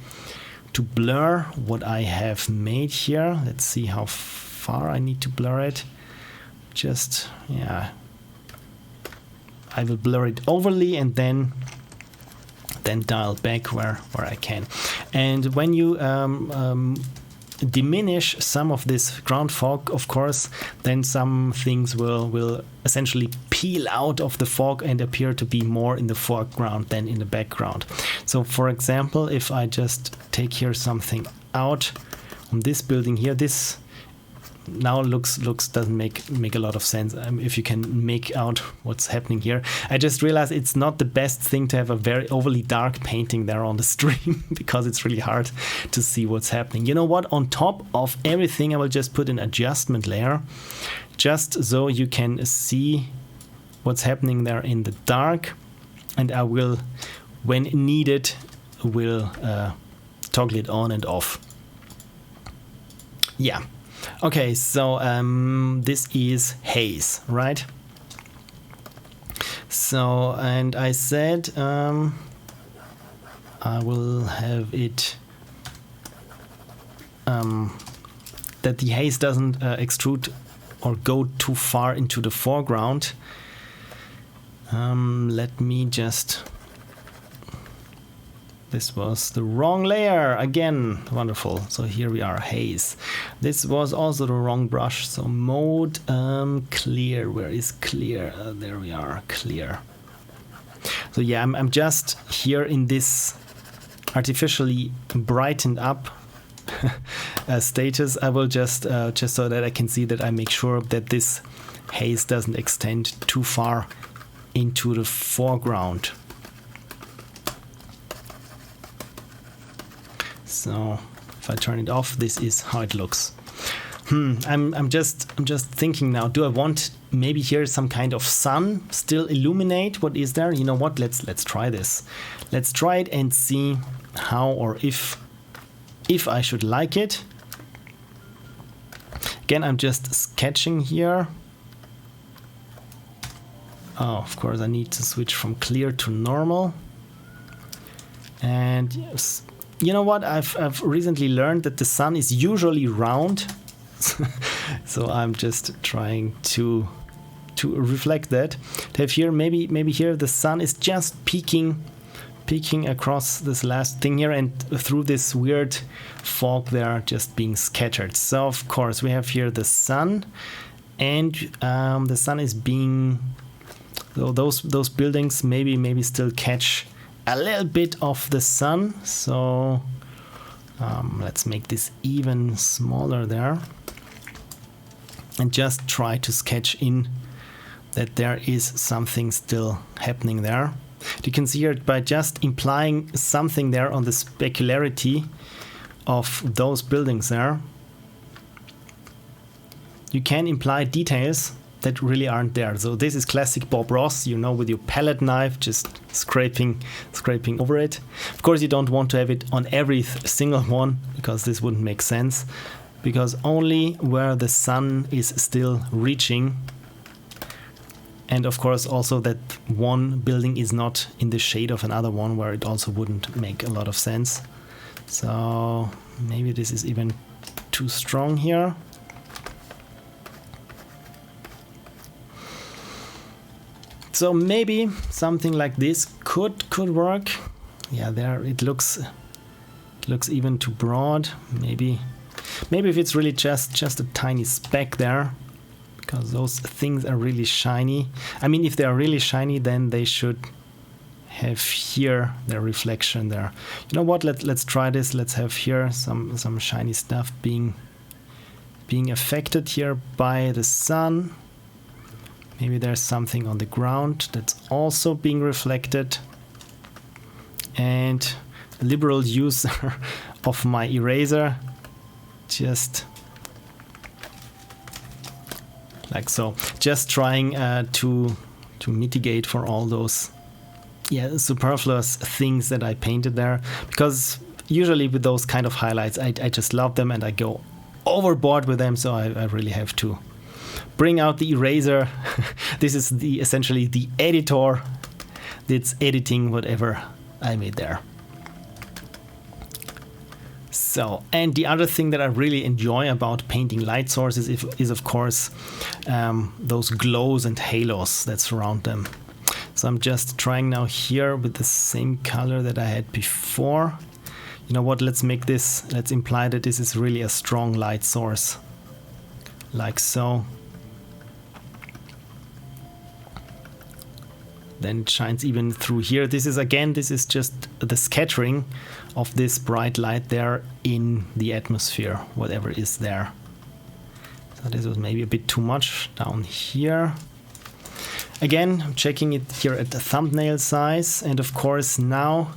to blur what I have made here. Let's see how far I need to blur it. Just, yeah, I will blur it overly and then dial back where I can. And when you diminish some of this ground fog, of course, then some things will essentially peel out of the fog and appear to be more in the foreground than in the background. So for example, if I just take here something out on this building here, this now doesn't make a lot of sense if you can make out what's happening here. I just realized it's not the best thing to have a very overly dark painting there on the stream, because it's really hard to see what's happening. You know what? On top of everything, I will just put an adjustment layer, just so you can see what's happening there in the dark, and I will, when needed, will toggle it on and off. Yeah. Okay, so this is haze, right? So, and I said I will have it that the haze doesn't extrude or go too far into the foreground. Let me just... This was the wrong layer again. Wonderful. So here we are, haze. This was also the wrong brush. So mode clear. Where is clear? There we are, clear. So yeah, I'm just here in this artificially brightened up status. I will just so that I can see that I make sure that this haze doesn't extend too far into the foreground. So if I turn it off, this is how it looks. I'm just thinking now, do I want maybe here some kind of sun still illuminate? What is there? You know what? Let's try this. Let's try it and see how or if I should like it. Again, I'm just sketching here. Oh, of course, I need to switch from clear to normal. And yes, you know what? I've recently learned that the sun is usually round. So I'm just trying to reflect that. To have here, maybe here the sun is just peeking across this last thing here, and through this weird fog they are just being scattered. So of course we have here the sun, and the sun is being, so those buildings maybe still catch a little bit of the sun. So let's make this even smaller there, and just try to sketch in that there is something still happening there. You can see here by just implying something there on the specularity of those buildings there, you can imply details that really aren't there. So this is classic Bob Ross, you know, with your palette knife, just scraping over it. Of course, you don't want to have it on every single one, because this wouldn't make sense, because only where the sun is still reaching, and of course also that one building is not in the shade of another one, where it also wouldn't make a lot of sense. So maybe this is even too strong here. So maybe something like this could work. Yeah, there it looks even too broad. Maybe if it's really just a tiny speck there, because those things are really shiny. I mean, if they are really shiny, then they should have here their reflection there. You know what? Let's try this. Let's have here some shiny stuff being affected here by the sun. Maybe there's something on the ground that's also being reflected. And liberal use of my eraser, just like so. Just trying to mitigate for all those superfluous things that I painted there. Because usually with those kind of highlights, I just love them and I go overboard with them. So I really have to bring out the eraser. This is essentially the editor that's editing whatever I made there. So, and the other thing that I really enjoy about painting light sources is of course those glows and halos that surround them. So I'm just trying now here with the same color that I had before. You know what, let's imply that this is really a strong light source, like so. Then it shines even through here. This is just the scattering of this bright light there in the atmosphere, whatever is there. So this was maybe a bit too much down here. Again, I'm checking it here at the thumbnail size, and of course now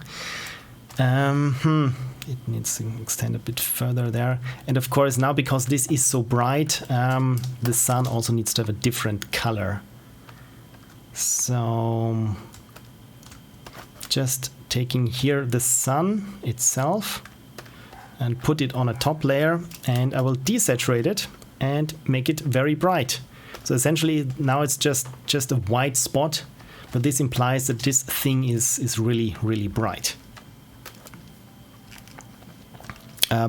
it needs to extend a bit further there. And of course now, because this is so bright, the sun also needs to have a different color. So just taking here the sun itself and put it on a top layer, and I will desaturate it and make it very bright. So essentially now it's just a white spot, but this implies that this thing is really, really bright.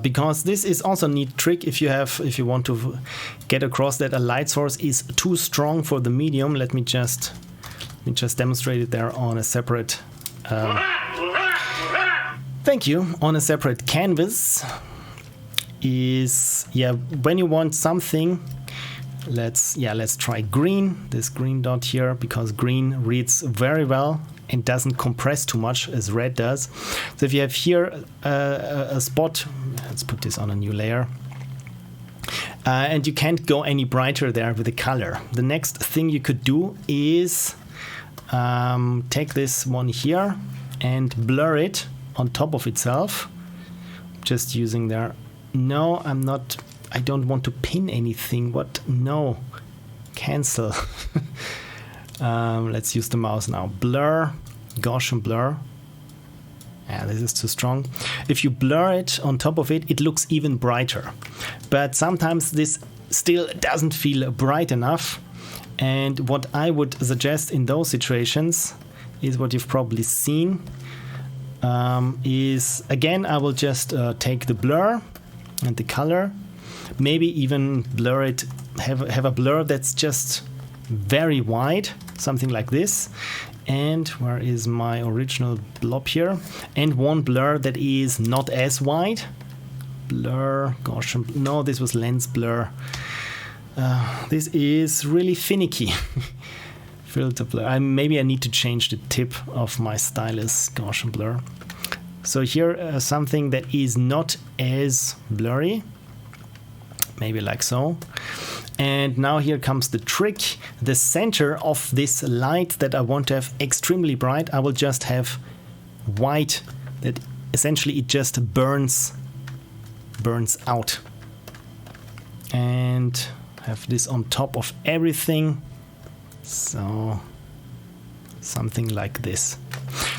Because this is also a neat trick if you want to get across that a light source is too strong for the medium. Let me just demonstrate it there on a separate thank you, on a separate canvas. Is when you want something, let's try green, this green dot here, because green reads very well and doesn't compress too much as red does. So if you have here a spot, let's put this on a new layer, and you can't go any brighter there with the color. The next thing you could do is take this one here and blur it on top of itself, just using there. No, I don't want to pin anything. What? No, cancel. Let's use the mouse now. Blur, Gaussian blur. Yeah, this is too strong. If you blur it on top of it, it looks even brighter. But sometimes this still doesn't feel bright enough. And what I would suggest in those situations is what you've probably seen. Is again, I will just take the blur and the color. Maybe even blur it. Have a blur that's just very wide, something like this. And where is my original blob here? And one blur that is not as wide. Blur, Gaussian. No, this was lens blur. This is really finicky. Filter blur. Maybe I need to change the tip of my stylus. Gaussian blur. So here something that is not as blurry. Maybe like so. And now here comes the trick. The center of this light that I want to have extremely bright, I will just have white, that essentially it just burns out. And have this on top of everything. So something like this.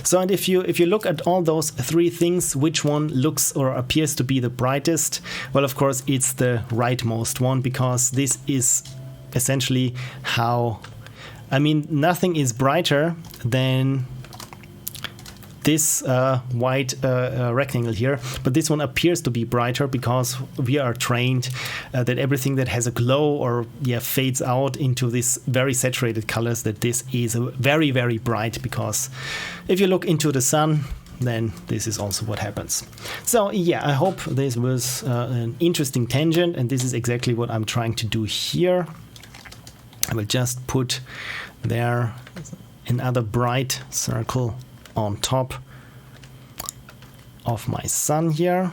So, and if you look at all those three things, which one looks or appears to be the brightest? Well, of course, it's the rightmost one, because this is essentially how, nothing is brighter than this white rectangle here, but this one appears to be brighter because we are trained that everything that has a glow or fades out into this very saturated colors, that this is very, very bright, because if you look into the sun, then this is also what happens. So I hope this was an interesting tangent, and this is exactly what I'm trying to do here. I will just put there another bright circle on top of my sun here,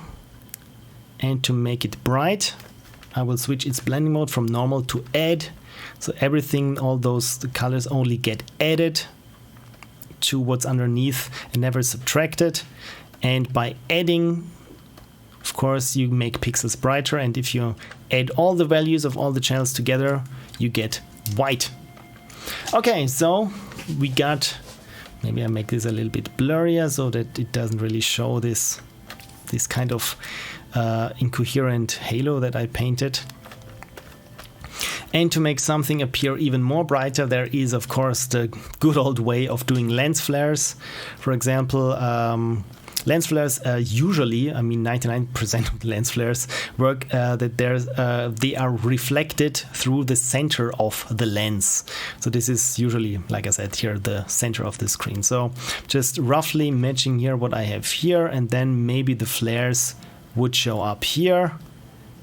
and to make it bright I will switch its blending mode from normal to add, so everything, all those the colors only get added to what's underneath and never subtracted. And by adding, of course, you make pixels brighter, and if you add all the values of all the channels together, you get white. Okay, so we got, maybe I make this a little bit blurrier so that it doesn't really show this kind of incoherent halo that I painted. And to make something appear even more brighter, there is, of course, the good old way of doing lens flares. For example, lens flares usually, 99% of the lens flares work that they are reflected through the center of the lens. So this is usually, like I said here, the center of the screen. So just roughly matching here what I have here, and then maybe the flares would show up here,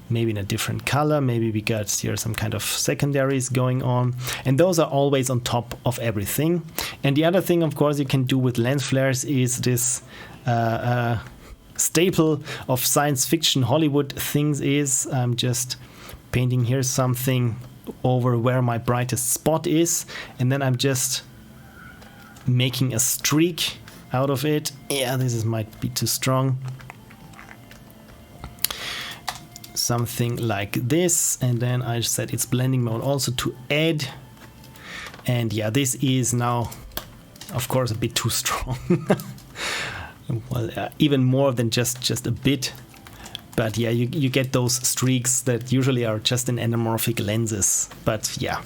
maybe in a different color. Maybe we got here some kind of secondaries going on, and those are always on top of everything. And the other thing, of course, you can do with lens flares is this staple of science fiction Hollywood things is I'm just painting here something over where my brightest spot is, and then I'm just making a streak out of it. This might be too strong. Something like this, and then I set its blending mode also to add, and this is now, of course, a bit too strong. Well, even more than just a bit, But yeah, you get those streaks that usually are just in anamorphic lenses. But yeah,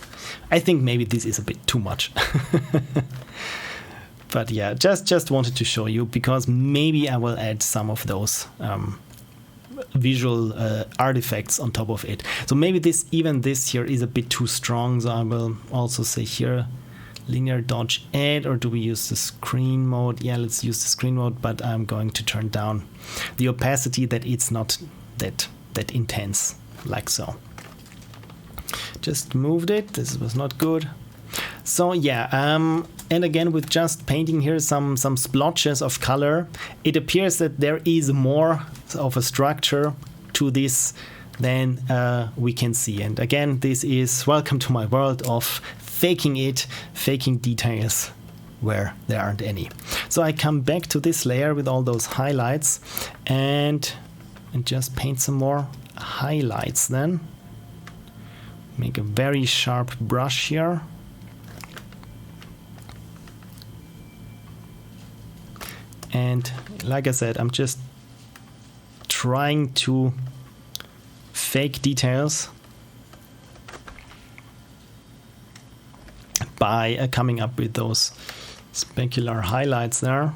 I think maybe this is a bit too much. But yeah, just wanted to show you, because maybe I will add some of those visual artifacts on top of it. So maybe this here is a bit too strong. So I will also say here, linear dodge add, or do we use the screen mode? Yeah, let's use the screen mode, but I'm going to turn down the opacity that it's not that intense, like so. Just moved it. This was not good. So yeah, and again, with just painting here some splotches of color, it appears that there is more of a structure to this than we can see. And again, this is welcome to my world of faking details where there aren't any. So I come back to this layer with all those highlights and just paint some more highlights then. Make a very sharp brush here. And like I said, I'm just trying to fake details by coming up with those specular highlights there.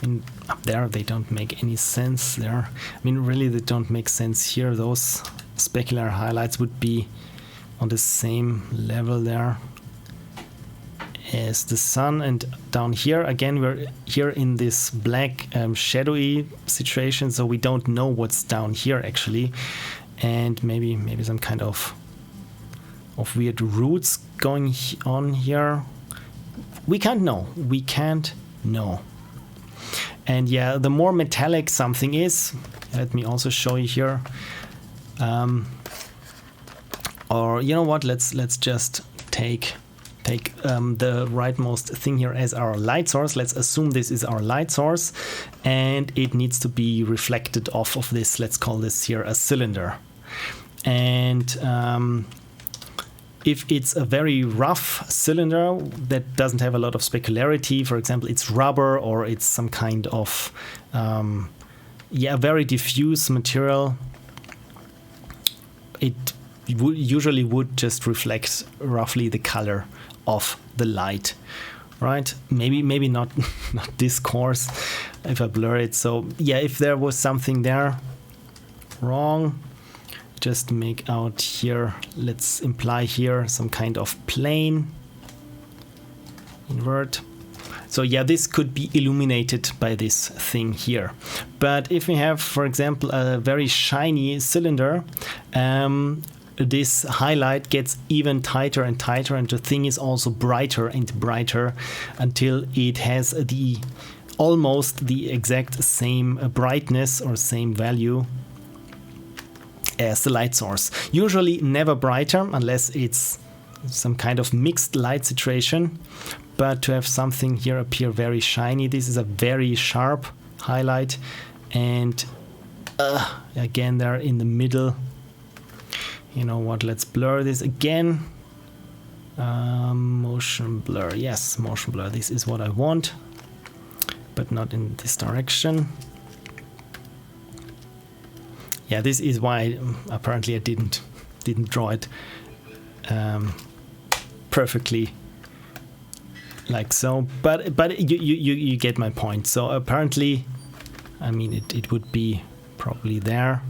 I mean, up there they don't make any sense there. I mean, really, they don't make sense here. Those specular highlights would be on the same level there as the sun, and down here again we're here in this black shadowy situation, so we don't know what's down here actually, and maybe some kind of weird roots going on here. We can't know. And yeah, the more metallic something is, let me also show you here, or you know what, let's just take the rightmost thing here as our light source. Let's assume this is our light source and it needs to be reflected off of this. Let's call this here a cylinder. And if it's a very rough cylinder that doesn't have a lot of specularity, for example, it's rubber or it's some kind of very diffuse material, it usually would just reflect roughly the color of the light, right? Maybe not this coarse if I blur it. So yeah, if there was something there wrong, just make out here, let's imply here some kind of plane, invert. So yeah, this could be illuminated by this thing here. But if we have, for example, a very shiny cylinder, this highlight gets even tighter and tighter, and the thing is also brighter and brighter until it has almost the exact same brightness or same value as the light source. Usually never brighter unless it's some kind of mixed light situation, but to have something here appear very shiny, this is a very sharp highlight, and again there in the middle. You know what, let's blur this again. Motion blur, yes, motion blur, this is what I want, but not in this direction. Yeah, this is why apparently I didn't draw it perfectly like so, but you get my point. So apparently, I mean, it would be probably there.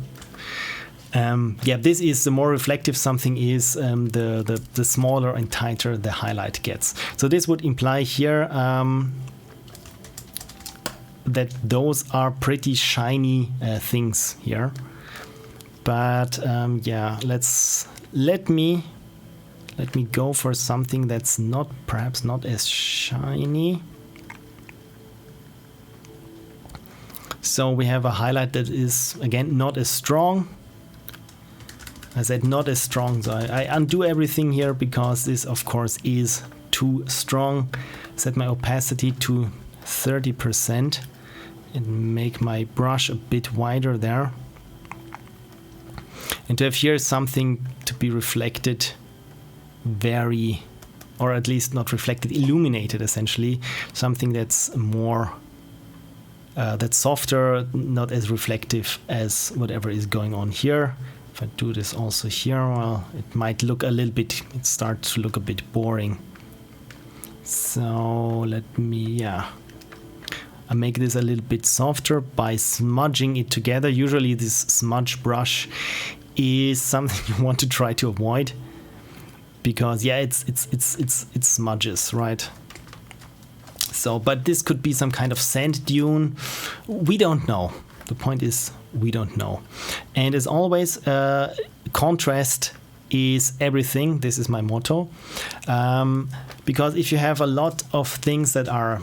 Yeah, this is the more reflective something is, the smaller and tighter the highlight gets. So this would imply here that those are pretty shiny things here. But yeah, let me go for something that's perhaps not as shiny. So we have a highlight that is again not as strong. I said not as strong, so I undo everything here because this of course is too strong. Set my opacity to 30% and make my brush a bit wider there. And to have here something to be reflected or at least not reflected, illuminated essentially, something that's more that's softer, not as reflective as whatever is going on here. If I do this also here, well, it might look a little bit, it starts to look a bit boring. So let me, I make this a little bit softer by smudging it together. Usually this smudge brush is something you want to try to avoid, because it smudges, right? So, but this could be some kind of sand dune. We don't know. The point is, we don't know. And as always, contrast is everything. This is my motto. Because if you have a lot of things that are,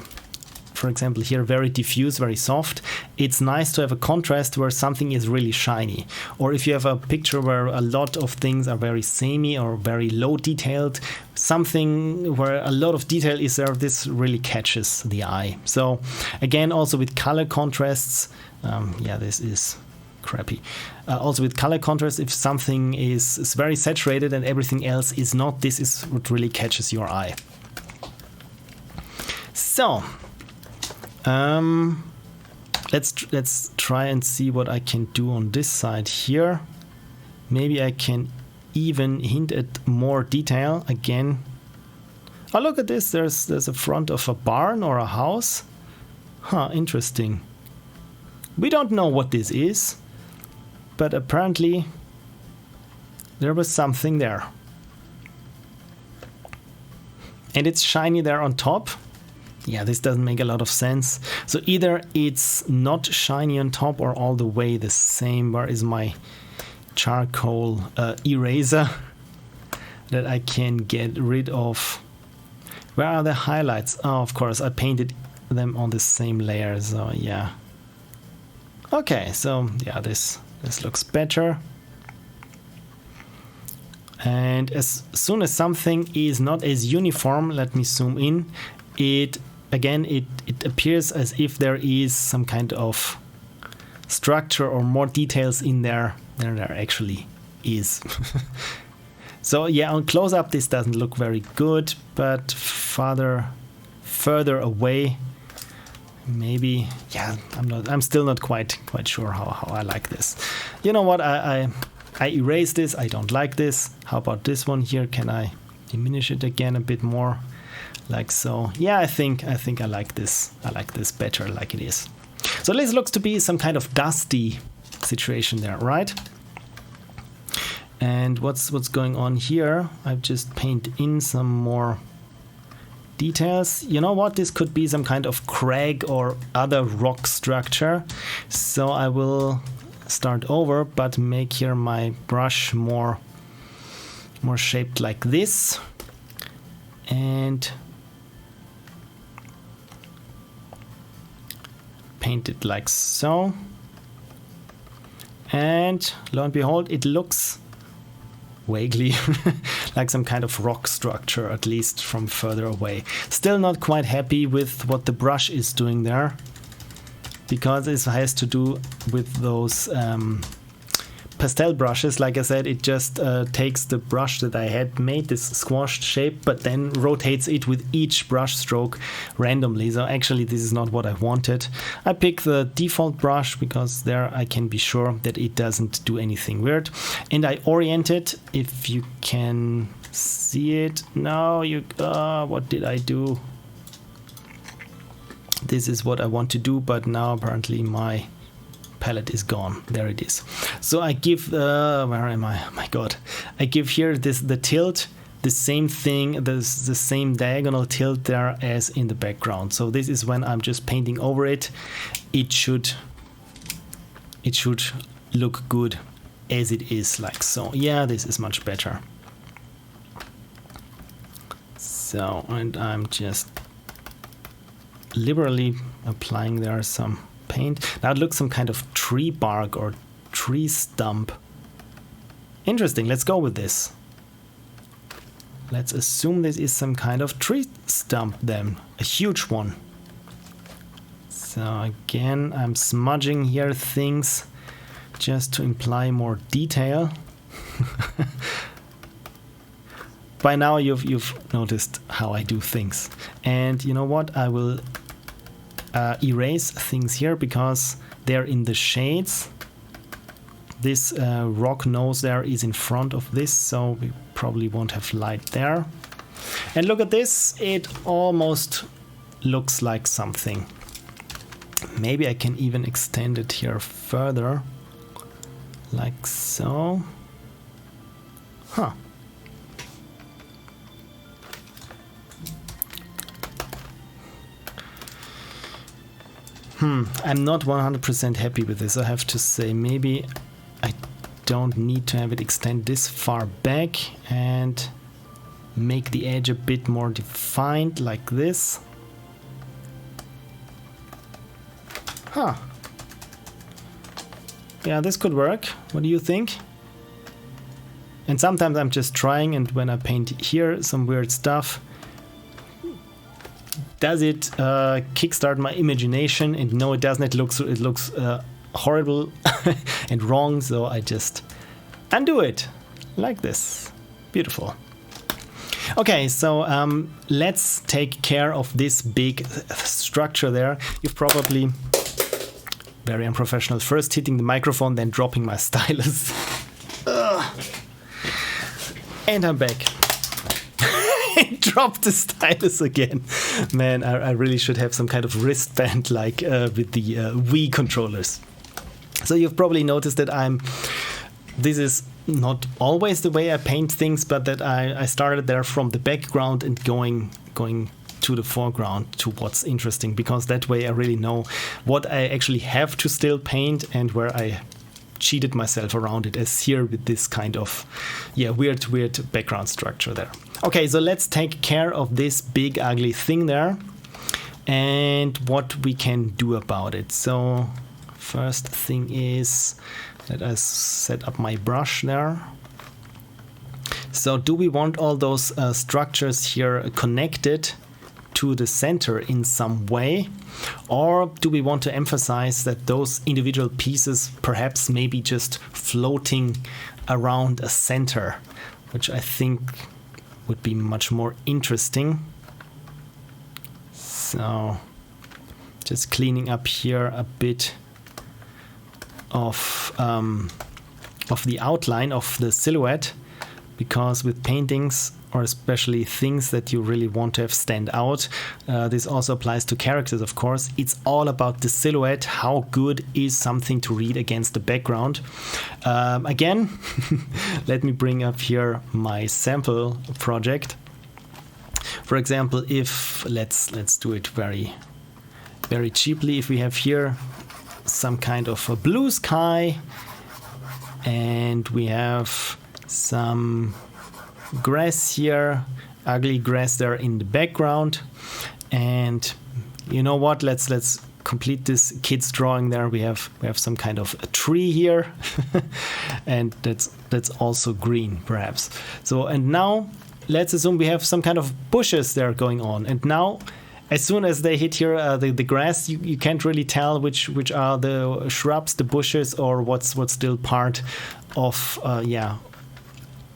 for example, here very diffuse, very soft, it's nice to have a contrast where something is really shiny. Or if you have a picture where a lot of things are very samey or very low detailed, something where a lot of detail is there, this really catches the eye. So again, also with color contrasts, this is crappy. Also with color contrast, if something is very saturated and everything else is not, this is what really catches your eye. So let's try and see what I can do on this side here. Maybe I can even hint at more detail again. Oh, look at this. There's a front of a barn or a house. Huh, interesting. We don't know what this is, but apparently there was something there. And it's shiny there on top. Yeah, this doesn't make a lot of sense. So either it's not shiny on top or all the way the same. Where is my charcoal eraser that I can get rid of? Where are the highlights? Oh, of course, I painted them on the same layer. So yeah. Okay, so yeah, this looks better. And as soon as something is not as uniform, let me zoom in. It appears as if there is some kind of structure or more details in there than there actually is. So yeah, on close-up this doesn't look very good, but further away, maybe, yeah, I'm still not quite sure how I like this. You know what? I erase this. I don't like this. How about this one here? Can I diminish it again a bit more? Like so. Yeah, I think I like this. I like this better like it is. So this looks to be some kind of dusty situation there, right? And what's going on here? I've just painted in some more details. You know what? This could be some kind of crag or other rock structure. So I will start over, but make here my brush more shaped like this. And paint it like so. And lo and behold, it looks vaguely like some kind of rock structure, at least from further away. Still not quite happy with what the brush is doing there, because this has to do with those pastel brushes. Like I said, it just takes the brush that I had made, this squashed shape, but then rotates it with each brush stroke randomly. So actually this is not what I wanted. I pick the default brush because there I can be sure that it doesn't do anything weird. And I orient it, if you can see it. No, what did I do? This is what I want to do, but now apparently my palette is gone. There it is. So I give where am I? My God, I give here the tilt, the same thing. There's the same diagonal tilt there as in the background. So this is when I'm just painting over it. It should look good as it is, like so. Yeah, this is much better. So, and I'm just liberally applying there some paint. Now it looks some kind of tree bark or tree stump. Interesting, let's go with this. Let's assume this is some kind of tree stump then, a huge one. So again, I'm smudging here things just to imply more detail. By now you've noticed how I do things. And you know what? I will erase things here because they're in the shades. This rock nose there is in front of this, so we probably won't have light there. And look at this, it almost looks like something. Maybe I can even extend it here further, like so. Huh. I'm not 100% happy with this, I have to say. Maybe I don't need to have it extend this far back and make the edge a bit more defined like this. Huh. Yeah, this could work. What do you think? And sometimes I'm just trying, and when I paint here some weird stuff, does it kickstart my imagination? And no, it doesn't. It looks horrible and wrong, so I just undo it like this. Beautiful. Okay, so let's take care of this big structure there. You've probably, very unprofessional, first hitting the microphone, then dropping my stylus. And I'm back. Dropped the stylus again. Man, I really should have some kind of wristband like with the Wii controllers. So you've probably noticed that this is not always the way I paint things, but that I started there from the background and going to the foreground to what's interesting, because that way I really know what I actually have to still paint and where I cheated myself around it, as here with this kind of weird background structure there. Okay, so let's take care of this big ugly thing there and what we can do about it. So first thing is that I set up my brush there. So do we want all those structures here connected to the center in some way, or do we want to emphasize that those individual pieces perhaps maybe just floating around a center, which I think would be much more interesting. So just cleaning up here a bit of the outline of the silhouette, because with paintings, or especially things that you really want to have stand out, this also applies to characters, of course. It's all about the silhouette. How good is something to read against the background? Again, let me bring up here my sample project. For example, if let's do it very, very cheaply. If we have here some kind of a blue sky, and we have some grass here, ugly grass there in the background, and you know what, let's complete this kid's drawing there. We have some kind of a tree here and that's also green perhaps. So, and now let's assume we have some kind of bushes there going on, and now as soon as they hit here the grass, you can't really tell which are the shrubs, the bushes, or what's still part of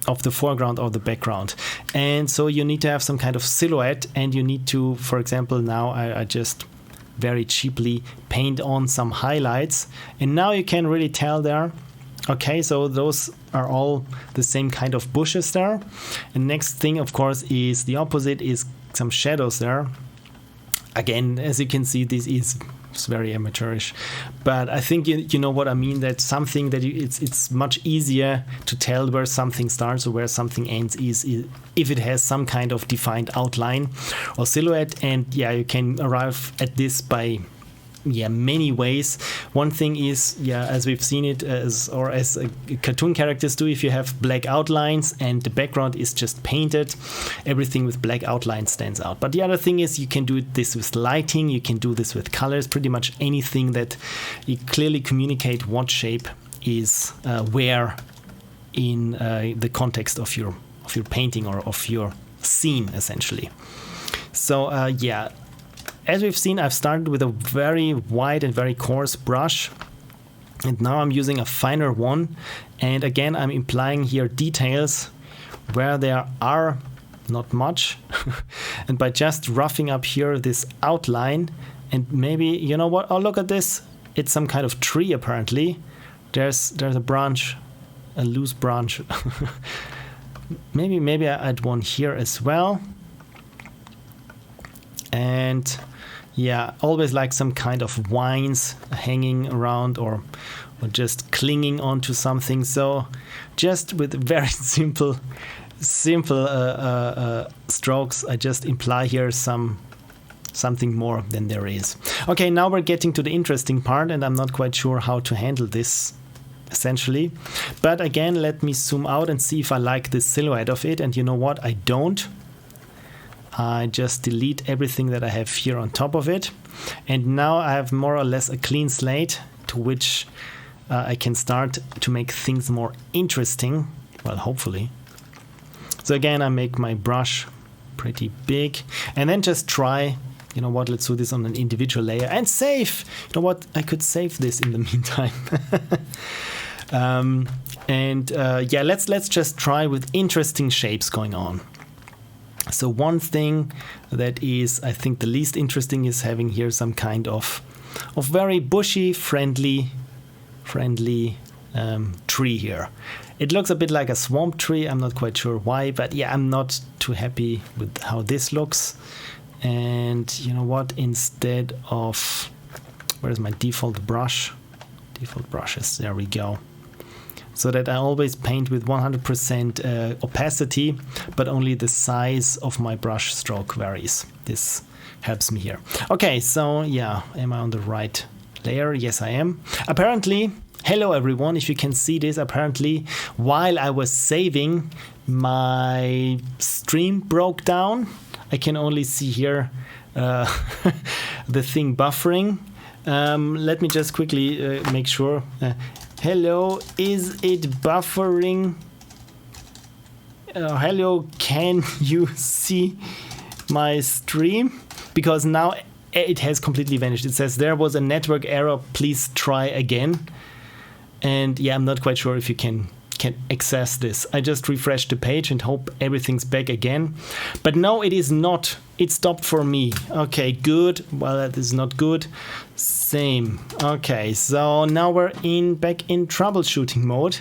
of the foreground or the background. And so you need to have some kind of silhouette, and you need to, for example, now I just very cheaply paint on some highlights, and now you can really tell there, okay, so those are all the same kind of bushes there. And next thing, of course, is the opposite, is some shadows there. Again, as you can see, this is very amateurish, but I think you know what I mean, that something that it's much easier to tell where something starts or where something ends is if it has some kind of defined outline or silhouette. And you can arrive at this by many ways. One thing is, as we've seen it as cartoon characters do, if you have black outlines and the background is just painted, everything with black outlines stands out. But the other thing is, you can do this with lighting, you can do this with colors, pretty much anything that you clearly communicate what shape is where in the context of your painting or of your scene, essentially. So as we've seen, I've started with a very wide and very coarse brush, and now I'm using a finer one. And again, I'm implying here details where there are not much. And by just roughing up here this outline, And maybe, you know what? Oh, look at this. It's some kind of tree, apparently. There's a branch, a loose branch. maybe I'd one here as well. And yeah, always like some kind of vines hanging around or just clinging onto something. So just with very simple strokes, I just imply here something more than there is. Okay, now we're getting to the interesting part, and I'm not quite sure how to handle this essentially. But again, let me zoom out and see if I like the silhouette of it. And you know what? I don't. I just delete everything that I have here on top of it. And now I have more or less a clean slate to which I can start to make things more interesting. Well, hopefully. So again, I make my brush pretty big and then just try, you know what, let's do this on an individual layer and save. You know what, I could save this in the meantime. Yeah, let's just try with interesting shapes going on. So one thing that is, I think, the least interesting is having here some kind of very bushy, friendly tree here. It looks a bit like a swamp tree. I'm not quite sure why, but yeah, I'm not too happy with how this looks. And you know what? Instead of, where's my default brush? Default brushes. There we go. So that I always paint with 100% opacity, but only the size of my brush stroke varies. This helps me here. Okay, so yeah, am I on the right layer? Yes, I am. Apparently, hello everyone, if you can see this, apparently while I was saving, my stream broke down. I can only see here the thing buffering. Let me just quickly make sure. Hello, is it buffering? Hello, can you see my stream? Because now it has completely vanished. It says there was a network error, please try again. And yeah, I'm not quite sure if you can access this. I just refreshed the page and hope everything's back again. But no, it is not. It stopped for me. Okay, good. Well, that is not good. Same. Okay, so now we're back in troubleshooting mode.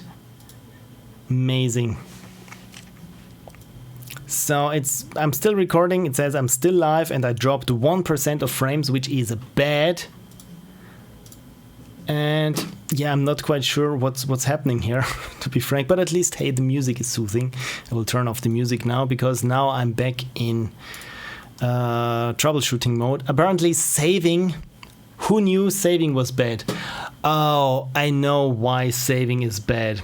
Amazing. So I'm still recording. It says I'm still live and I dropped 1% of frames, which is bad. And yeah, I'm not quite sure what's happening here, to be frank. But at least, hey, the music is soothing. I will turn off the music now because now I'm back in troubleshooting mode. Apparently saving. Who knew saving was bad? Oh, I know why saving is bad.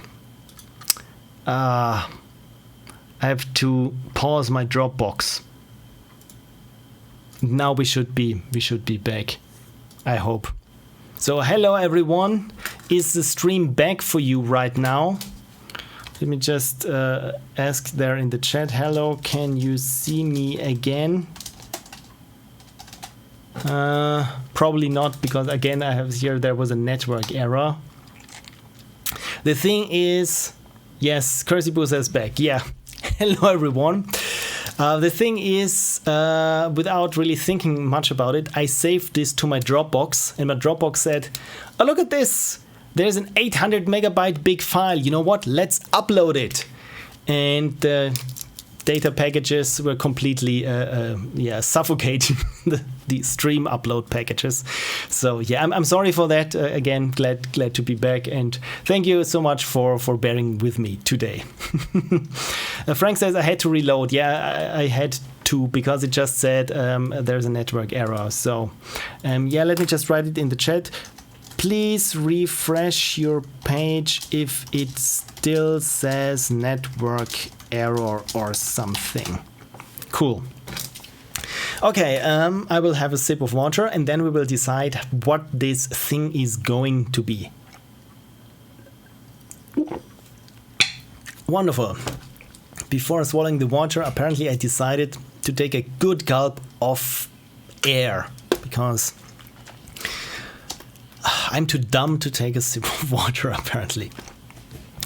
I have to pause my Dropbox. Now we should be back. I hope. So hello everyone. Is the stream back for you right now? Let me just ask there in the chat. Hello, can you see me again? Probably not, because again I have here there was a network error. The thing is, yes, Cursey says back. Yeah. Hello everyone. The thing is, without really thinking much about it, I saved this to my Dropbox, and my Dropbox said, oh, look at this. There's an 800 megabyte big file. You know what? Let's upload it. And the data packages were completely suffocating the stream upload packages. So yeah, I'm sorry for that. Again, glad to be back, and thank you so much for bearing with me today. Frank says I had to reload. Yeah, I had to, because it just said there's a network error. So yeah, let me just write it in the chat. Please refresh your page if it still says network error or something. Cool. Okay, I will have a sip of water and then we will decide what this thing is going to be. Wonderful. Before swallowing the water, apparently I decided to take a good gulp of air, because I'm too dumb to take a sip of water, apparently.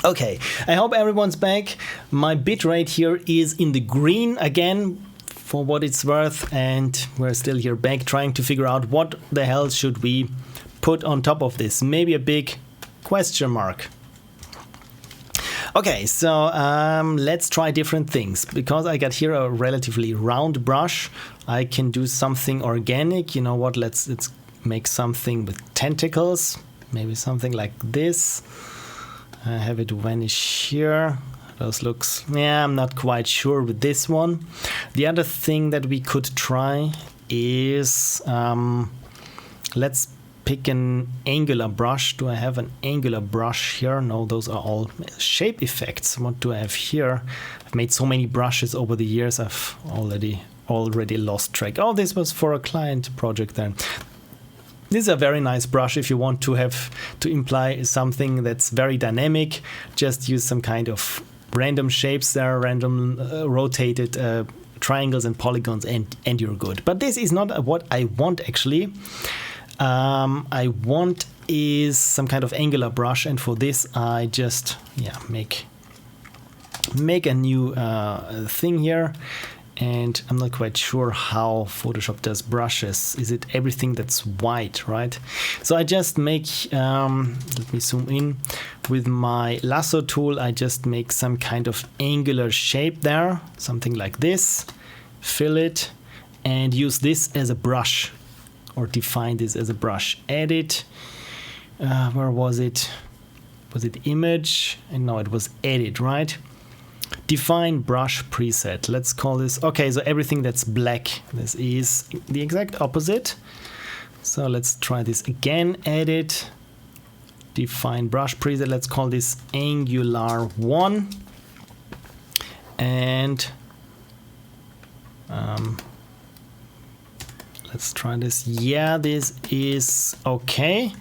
Okay, I hope everyone's back. My bitrate here is in the green again, for what it's worth, and we're still here back trying to figure out what the hell should we put on top of this. Maybe a big question mark. Okay, so let's try different things. Because I got here a relatively round brush, I can do something organic. You know what, let's make something with tentacles, maybe something like this. I have it vanish here. Those looks, yeah, I'm not quite sure with this one. The other thing that we could try is, let's pick an angular brush. Do I have an angular brush here? No, those are all shape effects. What do I have here? I've made so many brushes over the years, I've already lost track. Oh, this was for a client project then. This is a very nice brush if you want to have to imply something that's very dynamic. Just use some kind of random shapes there, random rotated triangles and polygons, and you're good. But this is not what I want actually. I want is some kind of angular brush, and for this I just make a new thing here. And I'm not quite sure how Photoshop does brushes. Is it everything that's white, right? So I just make, let me zoom in. With my lasso tool, I just make some kind of angular shape there, something like this. Fill it and use this as a brush, or define this as a brush. Edit, where was it? Was it image? And no, it was edit, right? Define brush preset. Let's call this, okay, so everything that's black. This is the exact opposite. So let's try this again. Edit, define brush preset. Let's call this Angular 1. And let's try this. Yeah, this is okay,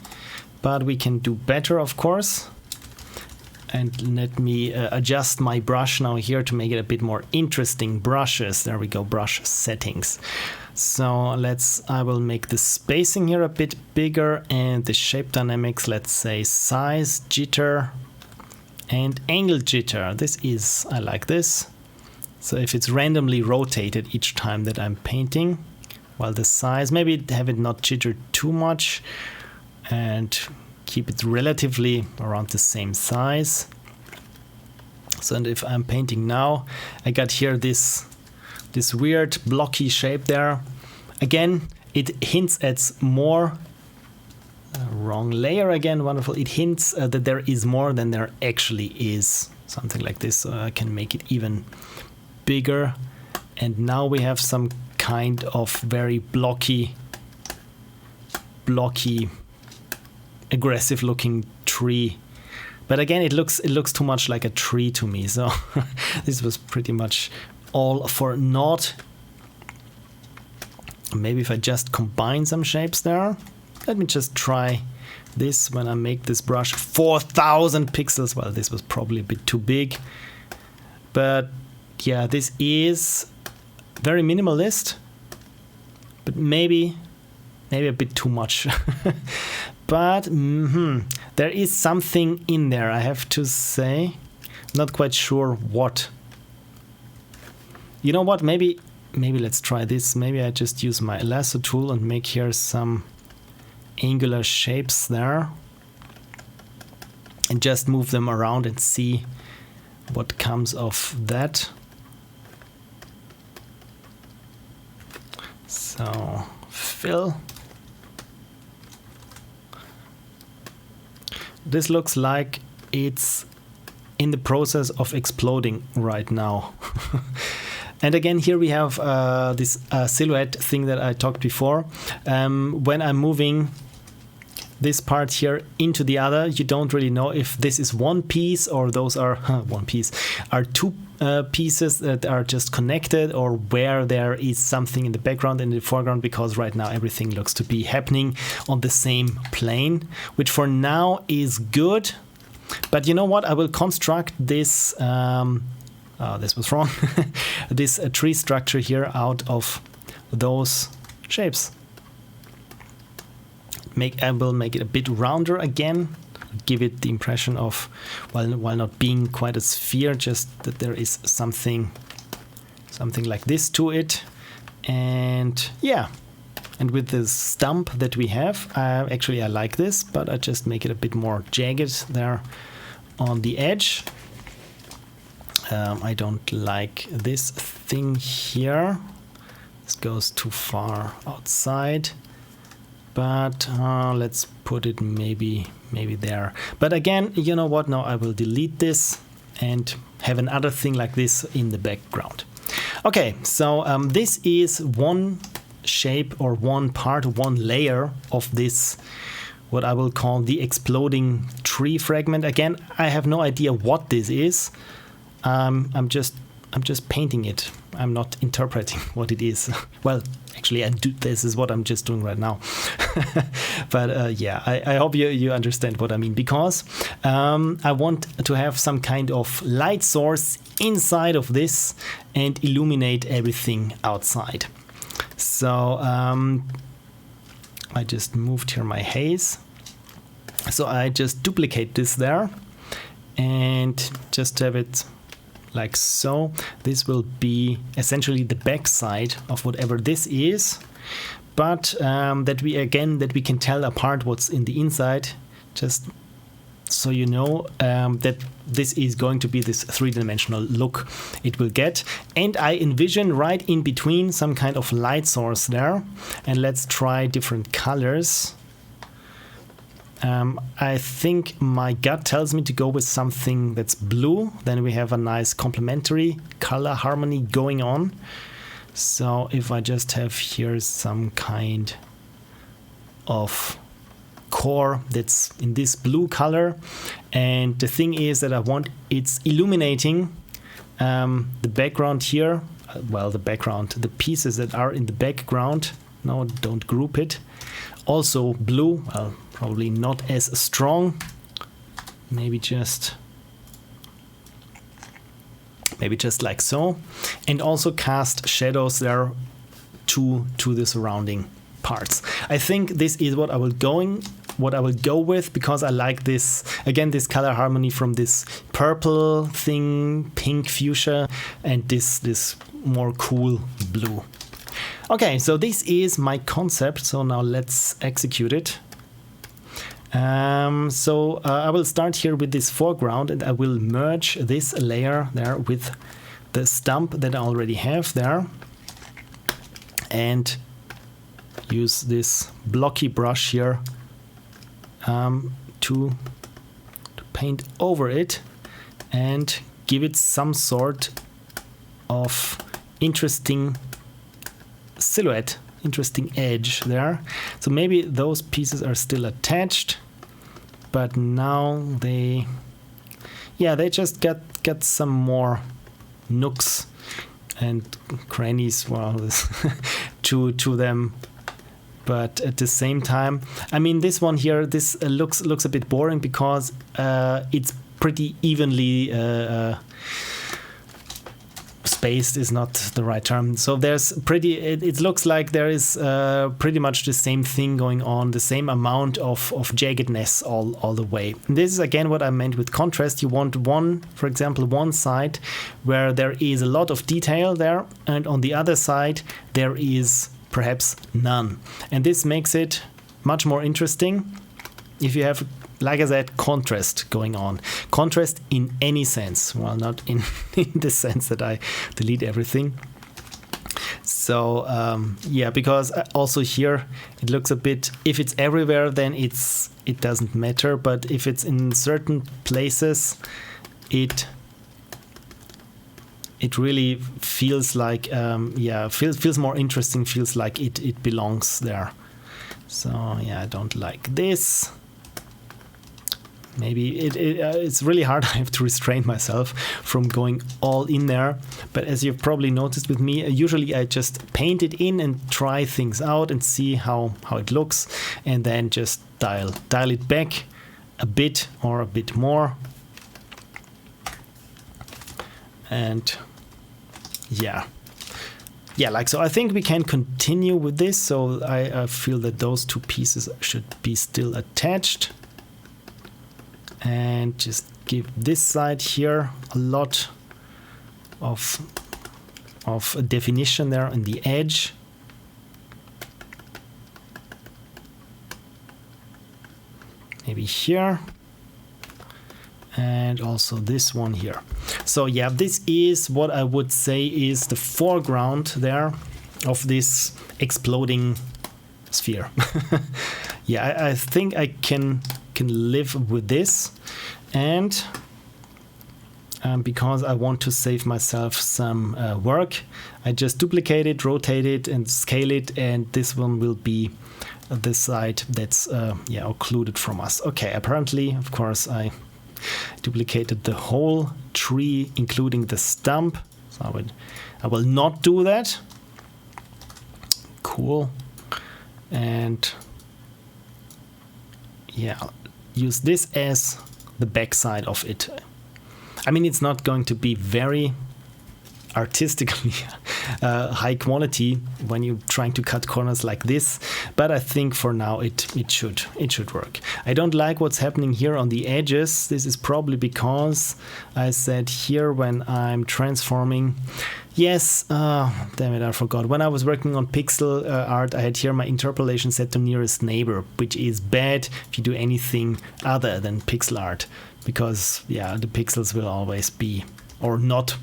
but we can do better, of course. And let me adjust my brush now here to make it a bit more interesting. Brushes, there we go, brush settings. So I will make the spacing here a bit bigger, and the shape dynamics, let's say size, jitter, and angle jitter. I like this. So if it's randomly rotated each time that I'm painting, while the size, maybe have it not jitter too much, and keep it relatively around the same size. So, and if I'm painting now, I got here this weird blocky shape there. Again, it hints at more, wrong layer again, wonderful. It hints that there is more than there actually is. Something like this, so I can make it even bigger. And now we have some kind of very blocky, aggressive looking tree. But again, it looks too much like a tree to me. So this was pretty much all for naught. Maybe if I just combine some shapes there. Let me just try this when I make this brush. 4,000 pixels. Well, this was probably a bit too big. But yeah, this is very minimalist. But maybe a bit too much. But there is something in there, I have to say. Not quite sure what. You know what? Maybe let's try this. Maybe I just use my lasso tool and make here some angular shapes there. And just move them around and see what comes of that. So, fill. This looks like it's in the process of exploding right now. And again, here we have this silhouette thing that I talked before. When I'm moving this part here into the other, you don't really know if this is one piece or those are are two pieces that are just connected, or where there is something in the background and in the foreground, because right now everything looks to be happening on the same plane, which for now is good. But you know what? I will construct this, this was wrong, this tree structure here out of those shapes. I will make it a bit rounder again, give it the impression of, while not being quite a sphere, just that there is something like this to it. And yeah, and with this stump that we have, actually I like this, but I just make it a bit more jagged there on the edge. I don't like this thing here. This goes too far outside, but let's put it maybe there. But again, you know what? Now I will delete this and have another thing like this in the background. Okay, so this is one shape or one part, one layer of this, what I will call the exploding tree fragment. Again, I have no idea what this is. I'm just painting it. I'm not interpreting what it is. Well, actually, this is what I'm just doing right now. But yeah, I hope you understand what I mean, because I want to have some kind of light source inside of this and illuminate everything outside. So I just moved here my haze. So I just duplicate this there and just have it like so. This will be essentially the back side of whatever this is, but that we can tell apart what's in the inside, just so you know that this is going to be this three-dimensional look it will get. And I envision right in between some kind of light source there, and let's try different colors. I think my gut tells me to go with something that's blue. Then we have a nice complementary color harmony going on. So if I just have here some kind of core that's in this blue color, and the thing is that I want it's illuminating the background here. Well, the pieces that are in the background. No, don't group it. Also blue. Well, probably not as strong. Maybe just like so. And also cast shadows there to the surrounding parts. I think this is what I will go with, because I like this, again, this color harmony from this purple thing, pink fuchsia, and this more cool blue. Okay, so this is my concept. So now let's execute it. I will start here with this foreground, and I will merge this layer there with the stump that I already have there, and use this blocky brush here to paint over it and give it some sort of interesting silhouette, interesting edge there. So maybe those pieces are still attached, but now they just get some more nooks and crannies, well, to them. But at the same time, I mean, this one here, this looks a bit boring, because it's pretty evenly spaced is not the right term. So there's it looks like there is pretty much the same thing going on, the same amount of jaggedness all the way. And this is again what I meant with contrast. You want for example, one side where there is a lot of detail there, and on the other side there is perhaps none. And this makes it much more interesting if you have, like I said, contrast going on. Contrast in any sense. Well, not in the sense that I delete everything. So yeah, because also here it looks a bit, if it's everywhere, then it doesn't matter. But if it's in certain places, it really feels like feels more interesting, feels like it belongs there. So yeah, I don't like this. Maybe it's really hard. I have to restrain myself from going all in there. But as you've probably noticed with me, usually I just paint it in and try things out and see how it looks, and then just dial it back a bit or a bit more. And yeah, like so. I think we can continue with this. So I feel that those two pieces should be still attached. And just give this side here a lot of definition there on the edge. maybe here. And also this one here. So yeah, this is what I would say is the foreground there of this exploding sphere. Yeah, I think I can live with this. And because I want to save myself some work, I just duplicate it, rotate it, and scale it, and this one will be the side that's yeah, occluded from us. Okay, apparently, of course, I duplicated the whole tree, including the stump. So I will not do that. Cool. And yeah, I'll use this as the back side of it. I mean, it's not going to be very artistically high quality when you're trying to cut corners like this, but I think for now it should work. I don't like what's happening here on the edges. This is probably because I said here when I'm transforming, yes, damn it, I forgot. When I was working on pixel art, I had here my interpolation set to nearest neighbor, which is bad if you do anything other than pixel art, because yeah, the pixels will always be or not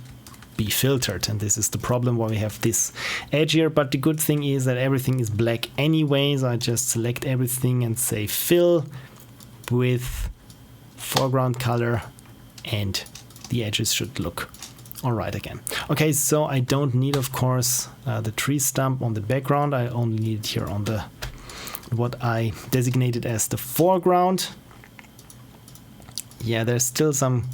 be filtered, and this is the problem why we have this edge here. But the good thing is that everything is black anyways. I just select everything and say fill with foreground color, and the edges should look all right again. Okay, so I don't need, of course, the tree stump on the background. I only need it here on the what I designated as the foreground. Yeah, there's still some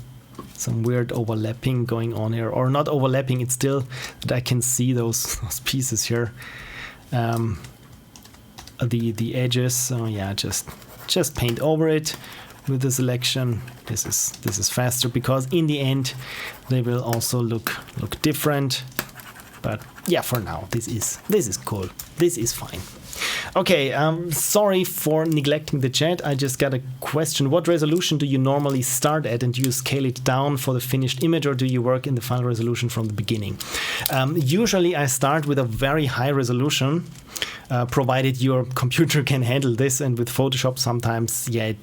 weird overlapping going on here, or not overlapping, it's still that I can see those pieces here, the edges. So yeah, just paint over it with the selection. This is faster because in the end they will also look different. But yeah, for now this is cool. This is fine. Okay, sorry for neglecting the chat. I just got a question. What resolution do you normally start at, and do you scale it down for the finished image, or do you work in the final resolution from the beginning? Usually I start with a very high resolution, provided your computer can handle this, and with Photoshop sometimes, yeah,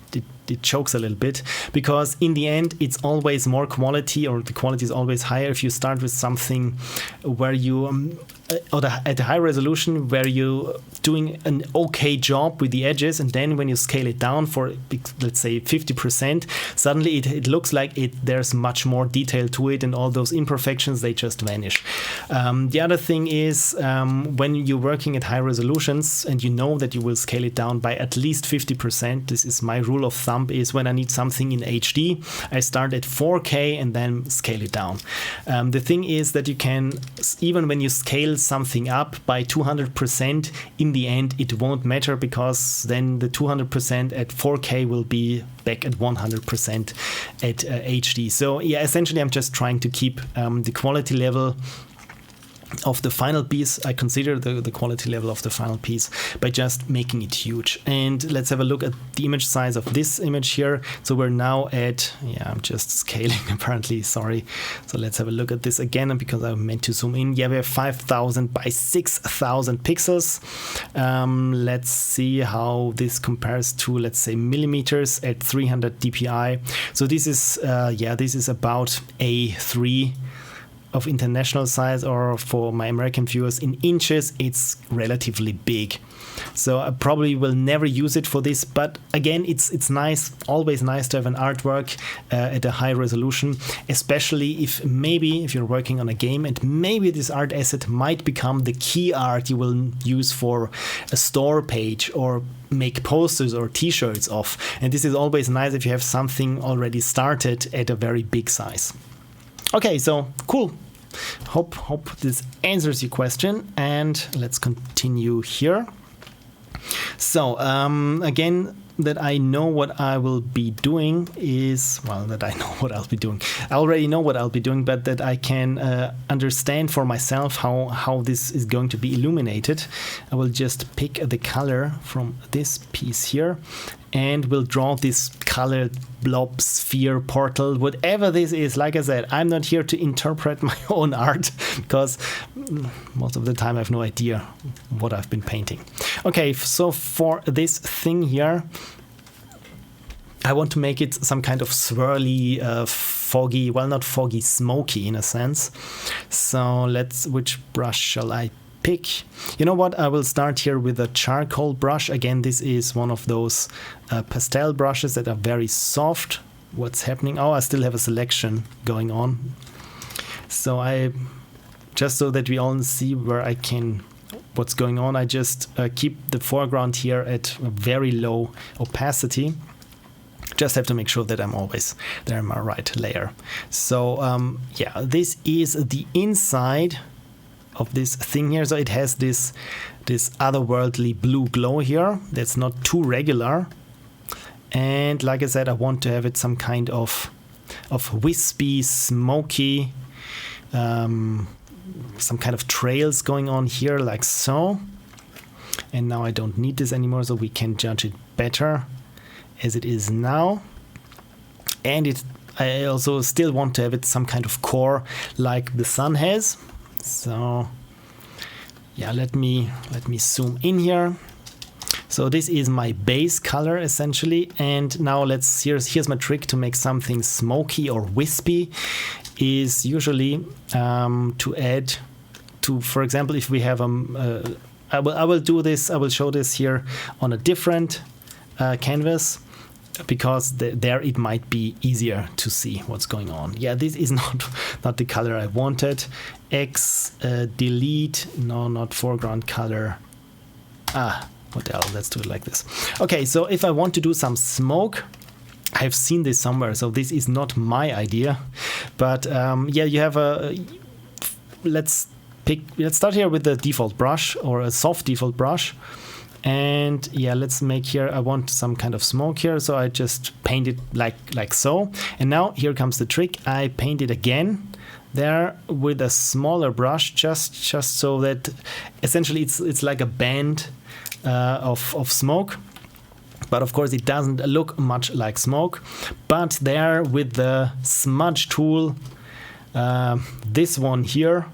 it chokes a little bit, because in the end it's always more quality, or the quality is always higher if you start with something where you at a high resolution where you're doing an okay job with the edges, and then when you scale it down for, let's say, 50%, suddenly it looks like there's much more detail to it, and all those imperfections, they just vanish. The other thing is when you're working at high resolutions and you know that you will scale it down by at least 50%, this is my rule of thumb, is when I need something in HD, I start at 4K and then scale it down. The thing is that you can, even when you scale something up by 200%, in the end it won't matter, because then the 200% at 4K will be back at 100% at HD. So yeah, essentially I'm just trying to keep the quality level of the final piece. I consider the quality level of the final piece by just making it huge. And let's have a look at the image size of this image here. So we're now at, yeah, I'm just scaling apparently, sorry. So let's have a look at this again, because I meant to zoom in. Yeah, we have 5,000 by 6,000 pixels. Let's see how this compares to, let's say, millimeters at 300 dpi. So this is, yeah, this is about A3 of international size, or for my American viewers in inches, it's relatively big. So I probably will never use it for this, but again, it's nice, always nice to have an artwork at a high resolution, especially if you're working on a game, and maybe this art asset might become the key art you will use for a store page or make posters or t-shirts of. And this is always nice if you have something already started at a very big size. Okay, so cool. Hope this answers your question, and let's continue here. So again, that I know what I will be doing is, well, that I know what I'll be doing. I already know what I'll be doing, but that I can understand for myself how this is going to be illuminated. I will just pick the color from this piece here, and we'll draw this colored blob, sphere, portal, whatever this is. Like I said, I'm not here to interpret my own art, because most of the time I have no idea what I've been painting. Okay, so for this thing here, I want to make it some kind of swirly, foggy, well, not foggy, smoky in a sense. So which brush shall I pick? You know what, I will start here with a charcoal brush. Again, this is one of those pastel brushes that are very soft. What's happening? Oh, I still have a selection going on. So just so that we all see what's going on, I just keep the foreground here at a very low opacity. Just have to make sure that I'm always there in my right layer. So yeah, this is the inside of this thing here. So it has this otherworldly blue glow here that's not too regular. And like I said, I want to have it some kind of wispy, smoky, some kind of trails going on here, like so. And now I don't need this anymore, so we can judge it better as it is now. And I also still want to have it some kind of core like the sun has. So yeah, let me zoom in here. So this is my base color essentially, and now here's my trick to make something smoky or wispy. Is usually to add to, for example, if we have I will do this. I will show this here on a different canvas, because there it might be easier to see what's going on. Yeah, this is not the color I wanted. Delete, no, not foreground color. What the hell, let's do it like this. Okay, so if I want to do some smoke, I've seen this somewhere, so this is not my idea. But yeah, you have let's start here with the default brush, or a soft default brush. And yeah, let's make here, I want some kind of smoke here, so I just paint it like so. And now here comes the trick. I paint it again there with a smaller brush, just so that essentially it's like a band of smoke. But of course it doesn't look much like smoke. But there with the smudge tool, this one here,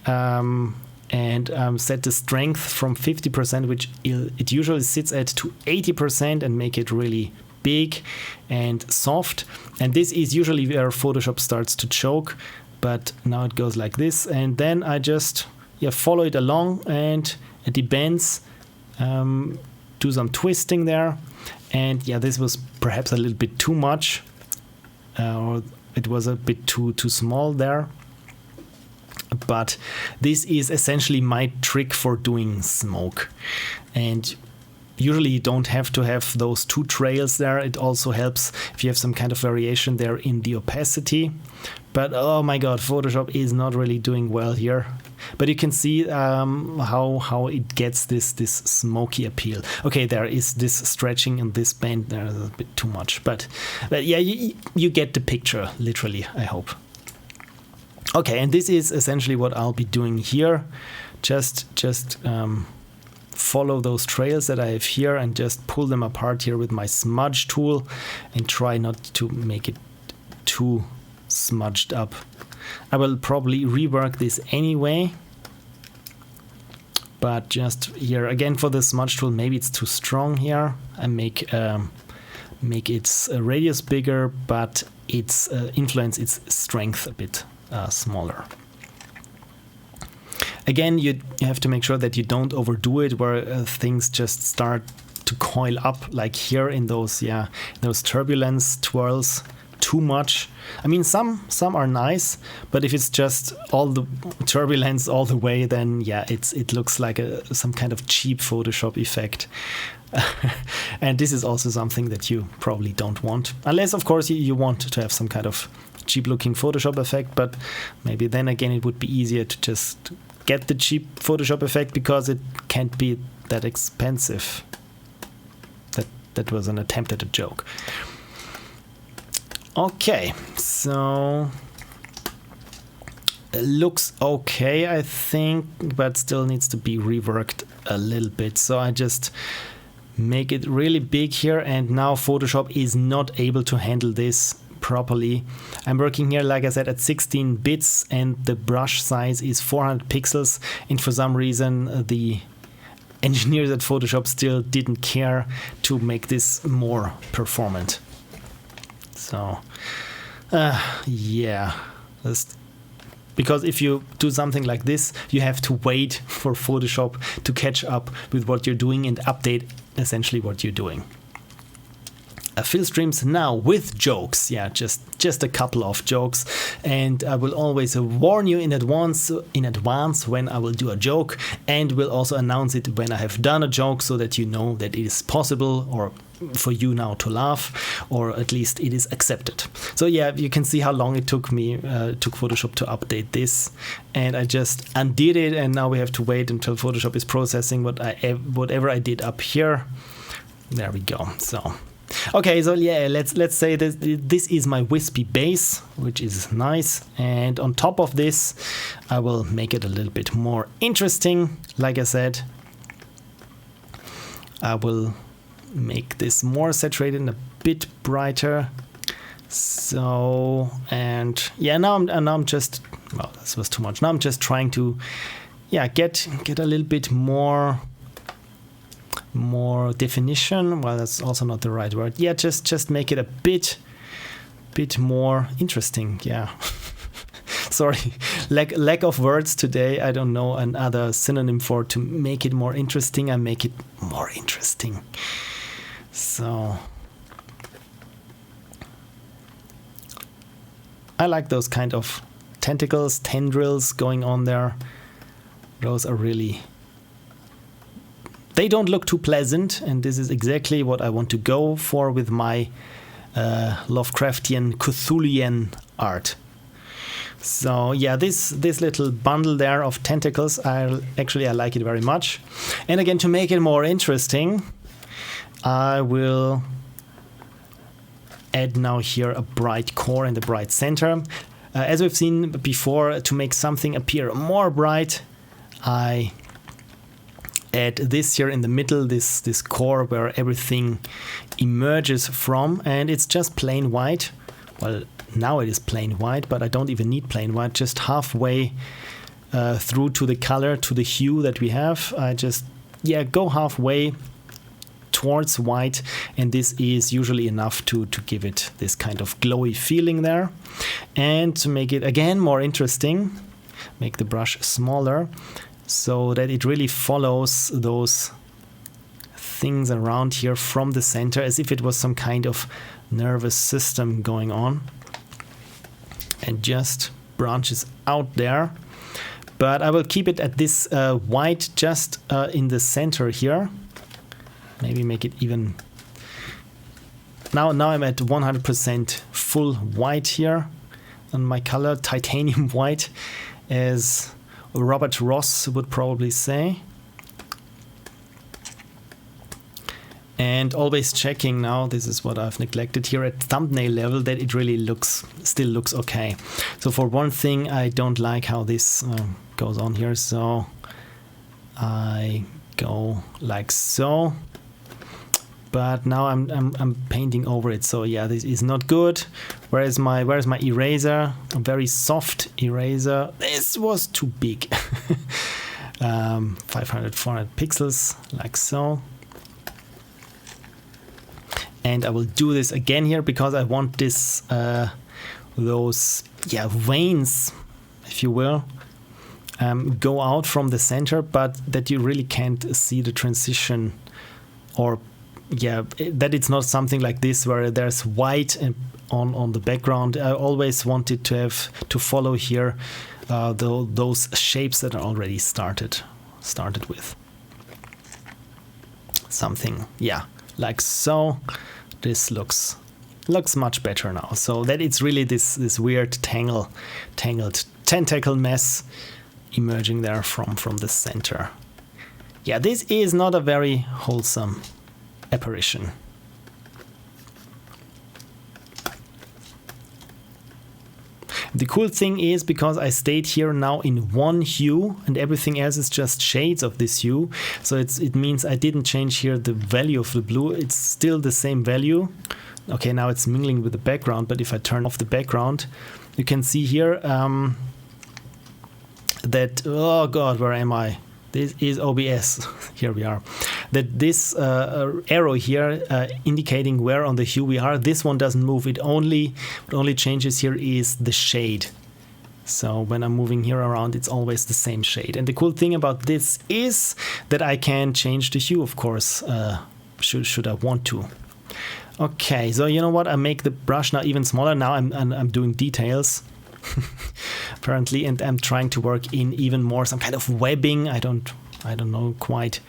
and set the strength from 50%, which it usually sits at, to 80%, and make it really big and soft. And this is usually where Photoshop starts to choke, but now it goes like this. And then I just follow it along, and at the bends, do some twisting there. And yeah, this was perhaps a little bit too much, or it was a bit too small there. But this is essentially my trick for doing smoke. And usually you don't have to have those two trails there. It also helps if you have some kind of variation there in the opacity. But oh my god, Photoshop is not really doing well here. But you can see how it gets this smoky appeal. Okay, there is this stretching and this bend there is a bit too much. But yeah, you get the picture, literally, I hope. Okay, and this is essentially what I'll be doing here. Just follow those trails that I have here and just pull them apart here with my smudge tool, and try not to make it too smudged up. I will probably rework this anyway, but just here again for the smudge tool, maybe it's too strong here. I make its radius bigger, but its influence, its strength a bit smaller. Again, you have to make sure that you don't overdo it, where things just start to coil up, like here in those turbulence twirls too much. I mean, some are nice, but if it's just all the turbulence all the way, then yeah, it looks like some kind of cheap Photoshop effect. And this is also something that you probably don't want, unless of course you want to have some kind of cheap looking Photoshop effect. But maybe then again it would be easier to just get the cheap Photoshop effect, because it can't be that expensive. That was an attempt at a joke. Okay, so it looks okay, I think, but still needs to be reworked a little bit. So I just make it really big here, and now Photoshop is not able to handle this properly. I'm working here, like I said, at 16 bits, and the brush size is 400 pixels, and for some reason the engineers at Photoshop still didn't care to make this more performant. So yeah, because if you do something like this, you have to wait for Photoshop to catch up with what you're doing and update essentially what you're doing. Fill streams now with jokes. Yeah, just a couple of jokes, and I will always warn you in advance when I will do a joke, and will also announce it when I have done a joke, so that you know that it is possible or for you now to laugh, or at least it is accepted. So yeah, you can see how long it took me, took Photoshop to update this, and I just undid it, and now we have to wait until Photoshop is processing whatever I did up here. There we go. So okay, so yeah, let's say that this is my wispy base, which is nice, and on top of this I will make it a little bit more interesting. Like I said, I will make this more saturated and a bit brighter. So, and yeah, now I'm just, well, this was too much. Now I'm just trying to, yeah, get a little bit more definition. Well, that's also not the right word. Yeah, just make it a bit more interesting. Yeah. Sorry, lack of words today. I don't know another synonym for to make it more interesting. I make it more interesting. So I like those kind of tendrils going on there. Those are really, they don't look too pleasant, and this is exactly what I want to go for with my Lovecraftian Cthulhian art. So yeah, this little bundle there of tentacles, I like it very much. And again, to make it more interesting, I will add now here a bright core and a bright center. As we've seen before, to make something appear more bright, I add this here in the middle, this core where everything emerges from, and it's just plain white. Well, now it is plain white, but I don't even need plain white, just halfway through to the color, to the hue that we have. I just, yeah, go halfway towards white, and this is usually enough to give it this kind of glowy feeling there. And to make it again more interesting, make the brush smaller so that it really follows those things around here from the center, as if it was some kind of nervous system going on, and just branches out there. But I will keep it at this white just in the center here. Maybe make it even, now I'm at 100% full white here on my color, titanium white, as Robert Ross would probably say. And always checking now, this is what I've neglected here at thumbnail level, that it really still looks okay. So for one thing, I don't like how this goes on here, so I go like so. But now I'm painting over it, so yeah, this is not good. Where's my eraser? A very soft eraser. This was too big. 500, 400 pixels, like so. And I will do this again here because I want this, those, yeah, veins, if you will, go out from the center, but that you really can't see the transition, or yeah, that it's not something like this where there's white on the background. I always wanted to have to follow here those shapes that are already started with. Something, yeah, like so. This looks much better now. So that it's really this weird tangled tentacle mess emerging there from the center. Yeah, this is not a very wholesome apparition. The cool thing is, because I stayed here now in one hue and everything else is just shades of this hue, so it means I didn't change here the value of the blue. It's still the same value. Okay, now it's mingling with the background, but if I turn off the background, you can see here that, oh god, where am I? This is OBS. Here we are. That this arrow here indicating where on the hue we are, this one doesn't move. What only changes here is the shade. So when I'm moving here around, it's always the same shade. And the cool thing about this is that I can change the hue, of course, should I want to. Okay, so you know what? I make the brush now even smaller. Now I'm doing details. Apparently, and I'm trying to work in even more some kind of webbing. I don't know quite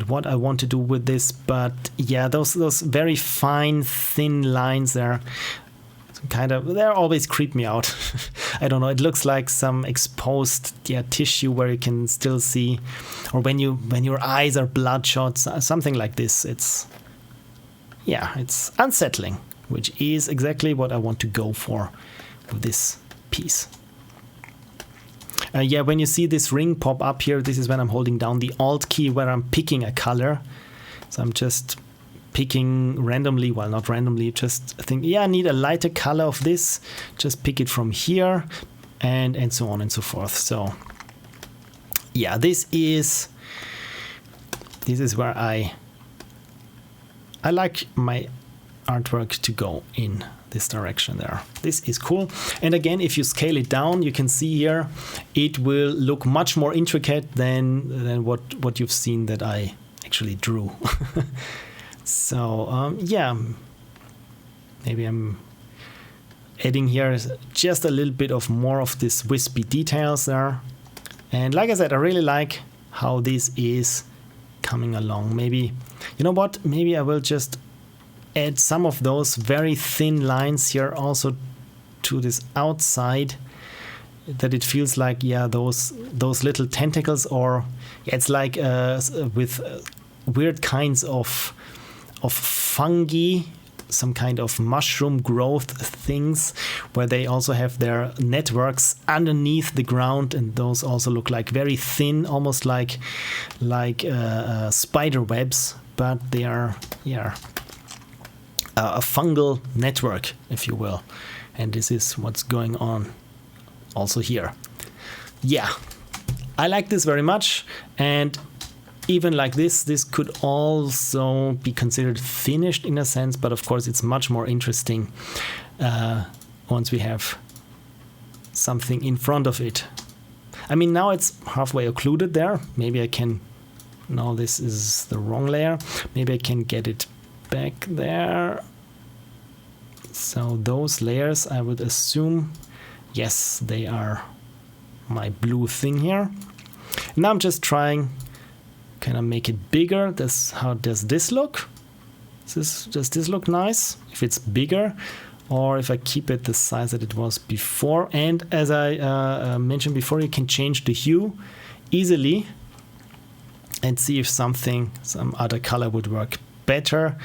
what I want to do with this, but yeah, those very fine thin lines there, they're always creep me out. I don't know, it looks like some exposed tissue where you can still see, or when your eyes are bloodshot, something like this. It's unsettling, which is exactly what I want to go for with this piece. When you see this ring pop up here, this is when I'm holding down the Alt key where I'm picking a color. So I'm just picking randomly, well, not randomly, just think, I need a lighter color of this. Just pick it from here and so on and so forth. So this is where I like my artwork to go in this direction there. This is cool. And again, if you scale it down, you can see here, it will look much more intricate than what you've seen that I actually drew. So maybe I'm adding here just a little bit of more of this wispy details there. And like I said, I really like how this is coming along. Maybe, you know what, maybe I will just add some of those very thin lines here also to this outside, that it feels like those little tentacles, or it's like with weird kinds of fungi, some kind of mushroom growth things, where they also have their networks underneath the ground, and those also look like very thin, almost like spider webs, but they are a fungal network, if you will. And this is what's going on also here. I like this very much. And even like this could also be considered finished in a sense, but of course it's much more interesting once we have something in front of it. I mean, now it's halfway occluded there. Maybe I can, no, this is the wrong layer. Maybe I can get it back there. So those layers, I would assume, yes, they are my blue thing here. Now I'm just trying, can I make it bigger? How does this look? Does this look nice? If it's bigger, or if I keep it the size that it was before. And as I mentioned before, you can change the hue easily and see if some other color would work better.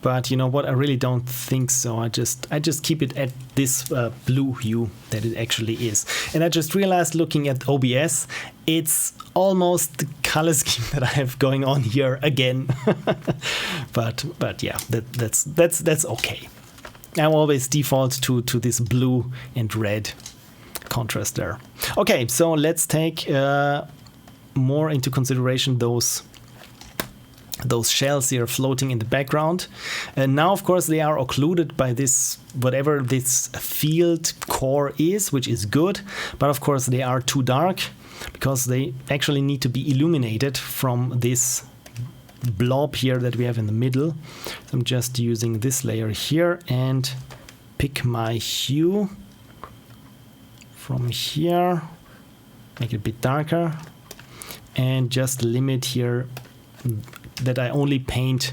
But you know what? I really don't think so. I just keep it at this blue hue that it actually is. And I just realized, looking at OBS, it's almost the color scheme that I have going on here again. but yeah, that's okay. I always default to this blue and red contrast there. Okay, so let's take more into consideration those shells here floating in the background. And now, of course, they are occluded by this, whatever this field core is, which is good. But of course, they are too dark because they actually need to be illuminated from this blob here that we have in the middle. So I'm just using this layer here and pick my hue from here, make it a bit darker, and just limit here that I only paint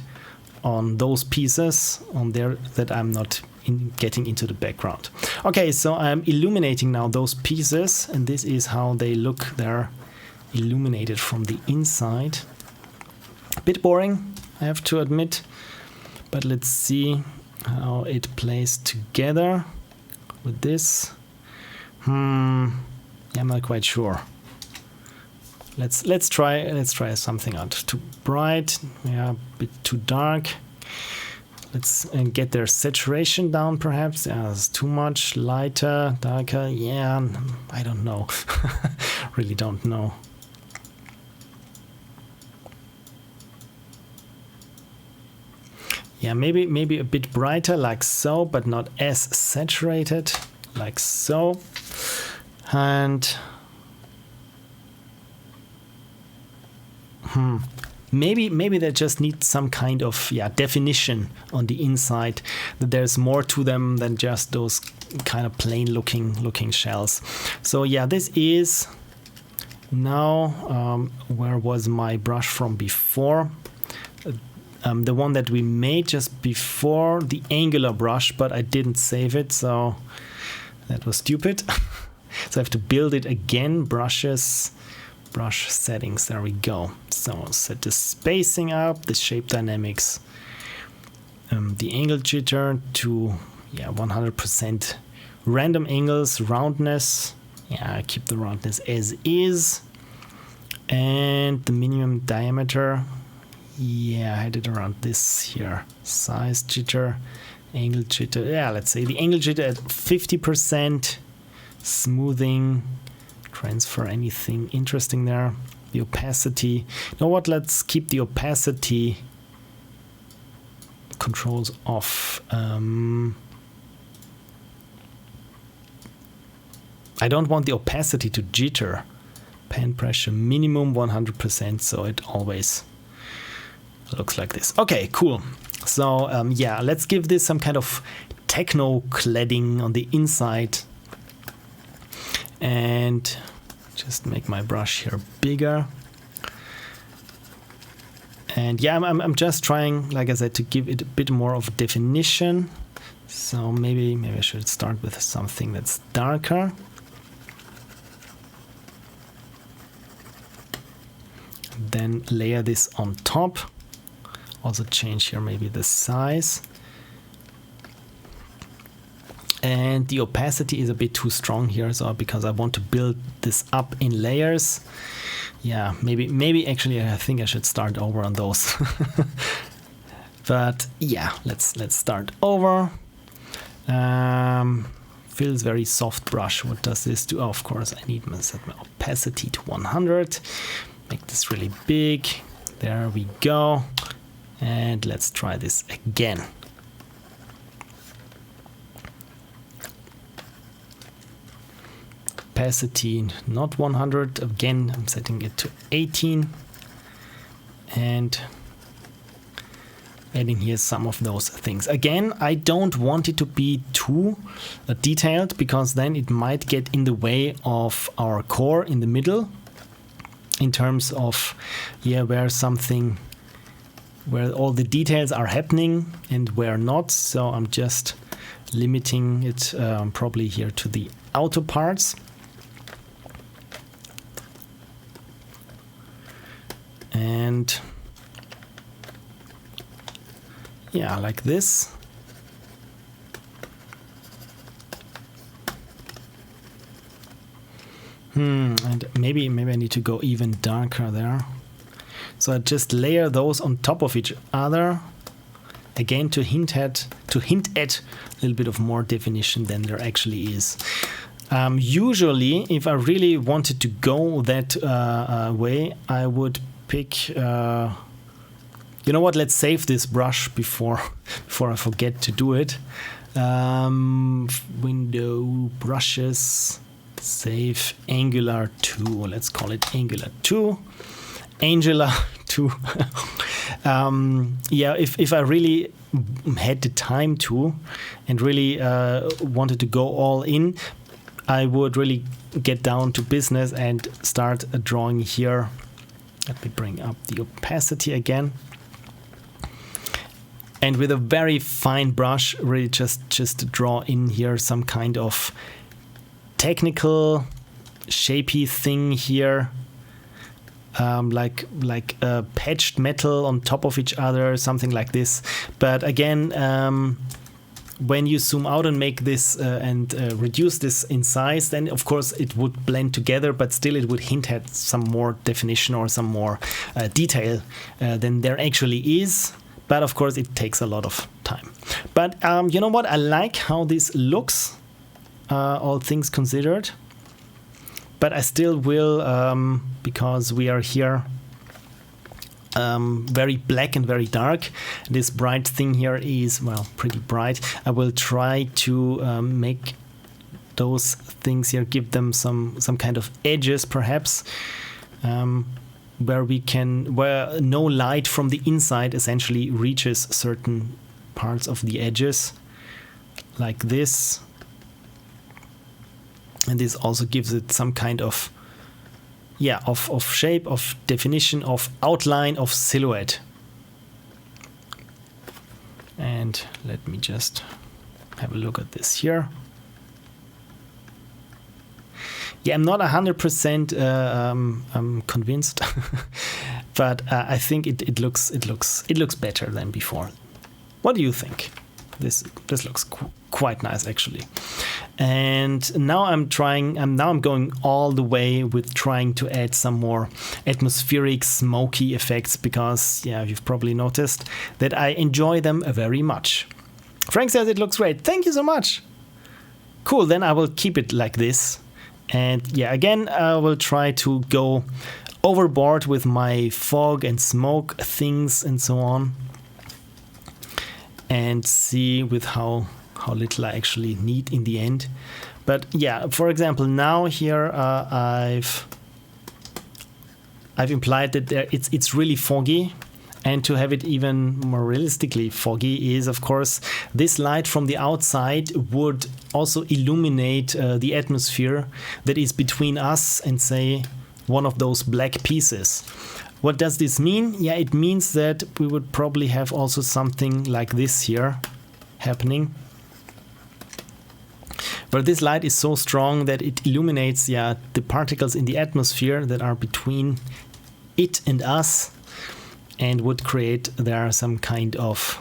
on those pieces on there that I'm not getting into the background. Okay, so I'm illuminating now those pieces, and this is how they look. They're illuminated from the inside. A bit boring, I have to admit, but let's see how it plays together with this. I'm not quite sure. Let's try something out. Too bright, a bit too dark. Let's get their saturation down, perhaps. It's too much. Lighter, darker. I don't know. Really don't know. yeah, maybe a bit brighter like so, but not as saturated like so. And maybe they just need some kind of definition on the inside, that there's more to them than just those kind of plain looking shells. So yeah, this is now where was my brush from before? The one that we made just before, the angular brush, but I didn't save it, so that was stupid. So I have to build it again. Brushes, brush settings, there we go. So set the spacing up, the shape dynamics, the angle jitter to 100% random angles, roundness, I keep the roundness as is, and the minimum diameter, I had it around this here, size jitter, angle jitter, let's say the angle jitter at 50%, smoothing, transfer, anything interesting there. The opacity, you know what, let's keep the opacity controls off. I don't want the opacity to jitter. Pen pressure minimum 100%, so it always looks like this. Okay, cool. So let's give this some kind of techno cladding on the inside, and just make my brush here bigger. And I'm just trying, like I said, to give it a bit more of a definition. So maybe I should start with something that's darker. Then layer this on top. Also change here maybe the size. And the opacity is a bit too strong here, so because I want to build this up in layers. Yeah, maybe actually I think I should start over on those. But yeah, let's start over. Feels very soft brush. What does this do? Oh, of course I need to set my opacity to 100. Make this really big. There we go. And let's try this again. Opacity not 100. Again, I'm setting it to 18. And adding here some of those things. Again, I don't want it to be too detailed, because then it might get in the way of our core in the middle, in terms of where all the details are happening and where not. So I'm just limiting it probably here to the outer parts. And like this. And maybe I need to go even darker there. So I just layer those on top of each other, again to hint at a little bit of more definition than there actually is. Usually, if I really wanted to go that way, I would pick. You know what? Let's save this brush before I forget to do it. Window, brushes, save Angular 2. Let's call it Angular 2. Angular 2. If I really had the time to and really wanted to go all in, I would really get down to business and start drawing here. Let me bring up the opacity again. And with a very fine brush, really just draw in here some kind of technical, shapy thing here. Like patched metal on top of each other, something like this. But again, when you zoom out and make this and reduce this in size, then of course it would blend together, but still it would hint at some more definition or some more detail than there actually is. But of course it takes a lot of time. But you know what? I like how this looks, all things considered. But I still will, because we are here very black and very dark. This bright thing here is, well, pretty bright. I will try to make those things here, give them some kind of edges perhaps, where no light from the inside essentially reaches certain parts of the edges, like this. And this also gives it some kind of, yeah, of shape, of definition, of outline, of silhouette. And let me just have a look at this here. Yeah, I'm not 100% convinced, but I think it looks better than before. What do you think? This looks quite nice actually. And now I'm going all the way with trying to add some more atmospheric smoky effects, because yeah, you've probably noticed that I enjoy them very much. Frank says it looks great. Thank you so much. Cool, then I will keep it like this. And yeah, again, I will try to go overboard with my fog and smoke things and so on, and see with how little I actually need in the end. But yeah, for example, now here I've implied that it's really foggy. And to have it even more realistically foggy is, of course, this light from the outside would also illuminate the atmosphere that is between us and, say, one of those black pieces. What does this mean? Yeah, it means that we would probably have also something like this here happening, where this light is so strong that it illuminates, yeah, the particles in the atmosphere that are between it and us, and would create there some kind of,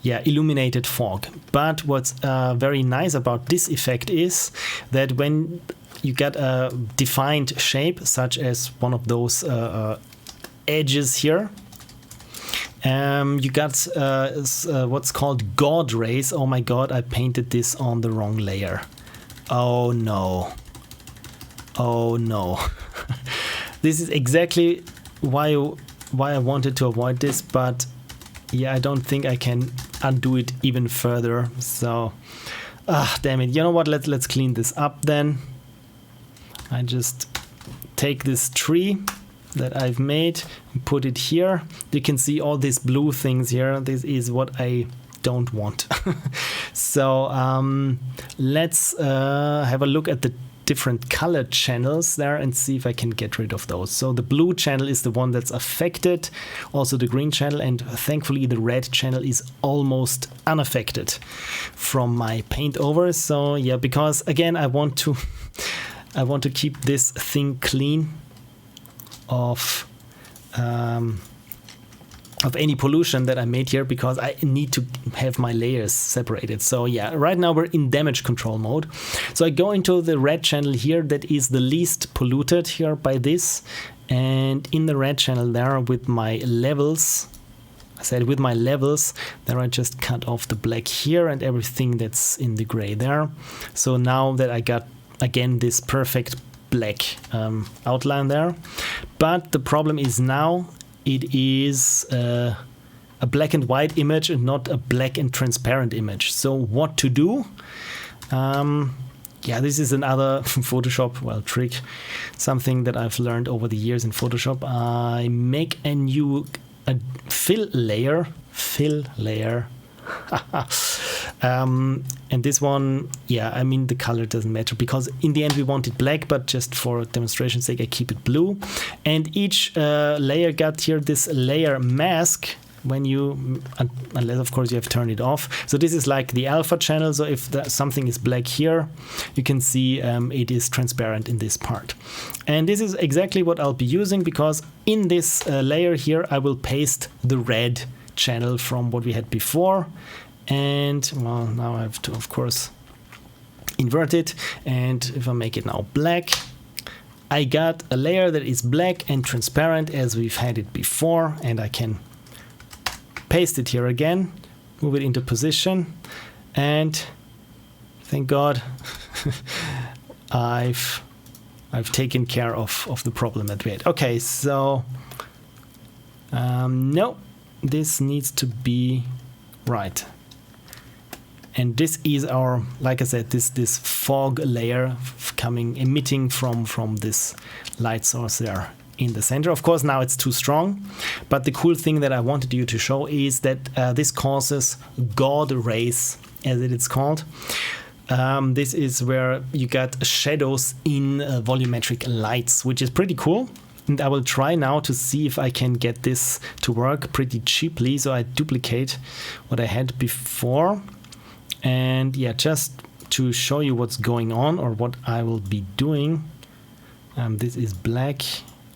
yeah, illuminated fog. But what's very nice about this effect is that when you get a defined shape, such as one of those edges here, you got what's called God rays. Oh my god, I painted this on the wrong layer. Oh no. Oh no. This is exactly why I wanted to avoid this, but yeah, I don't think I can undo it even further. So, damn it. You know what? Let's clean this up then. I just take this tree that I've made and put it here. You can see all these blue things here. This is what I don't want. So let's have a look at the different color channels there and see if I can get rid of those. So the blue channel is the one that's affected, also the green channel, and thankfully the red channel is almost unaffected from my paint over. So yeah, because again I want to keep this thing clean of any pollution that I made here, because I need to have my layers separated. So yeah, right now we're in damage control mode. So I go into the red channel here that is the least polluted here by this, and in the red channel there with my levels, there I just cut off the black here and everything that's in the gray there. So now that I got again this perfect black outline there, but the problem is now it is a black and white image and not a black and transparent image. So what to do? Yeah, this is another Photoshop trick, something that I've learned over the years in Photoshop. I make a fill layer. And this one, yeah, I mean the color doesn't matter, because in the end we want it black, but just for demonstration's sake I keep it blue. And each layer got here this layer mask when you, unless of course you have turned it off. So this is like the alpha channel, so if something is black here, you can see it is transparent in this part. And this is exactly what I'll be using, because in this layer here I will paste the red channel from what we had before. And well, now I have to of course invert it, and if I make it now black, I got a layer that is black and transparent as we've had it before, and I can paste it here again, move it into position, and thank God I've taken care of the problem that we had. Okay, so No, this needs to be right. And this is our, like I said, this fog layer emitting from this light source there in the center. Of course, now it's too strong, but the cool thing that I wanted you to show is that this causes God rays, as it is called. This is where you got shadows in volumetric lights, which is pretty cool. And I will try now to see if I can get this to work pretty cheaply. So I duplicate what I had before. And yeah, just to show you what's going on or what I will be doing. This is black.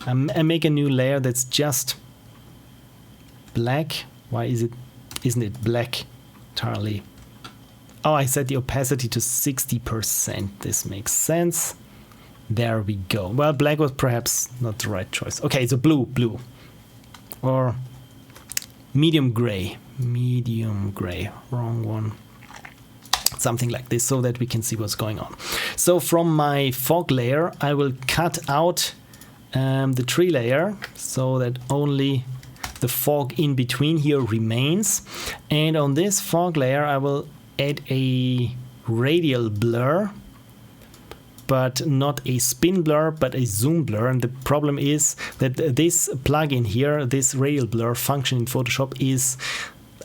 I make a new layer that's just black. Why isn't it black entirely? Oh, I set the opacity to 60%. This makes sense. There we go. Well, black was perhaps not the right choice. Okay, so blue. Or medium gray. Wrong one. Something like this, so that we can see what's going on. So from my fog layer, I will cut out the tree layer so that only the fog in between here remains. And on this fog layer, I will add a radial blur, but not a spin blur, but a zoom blur. And the problem is that this plugin here, this radial blur function in Photoshop, is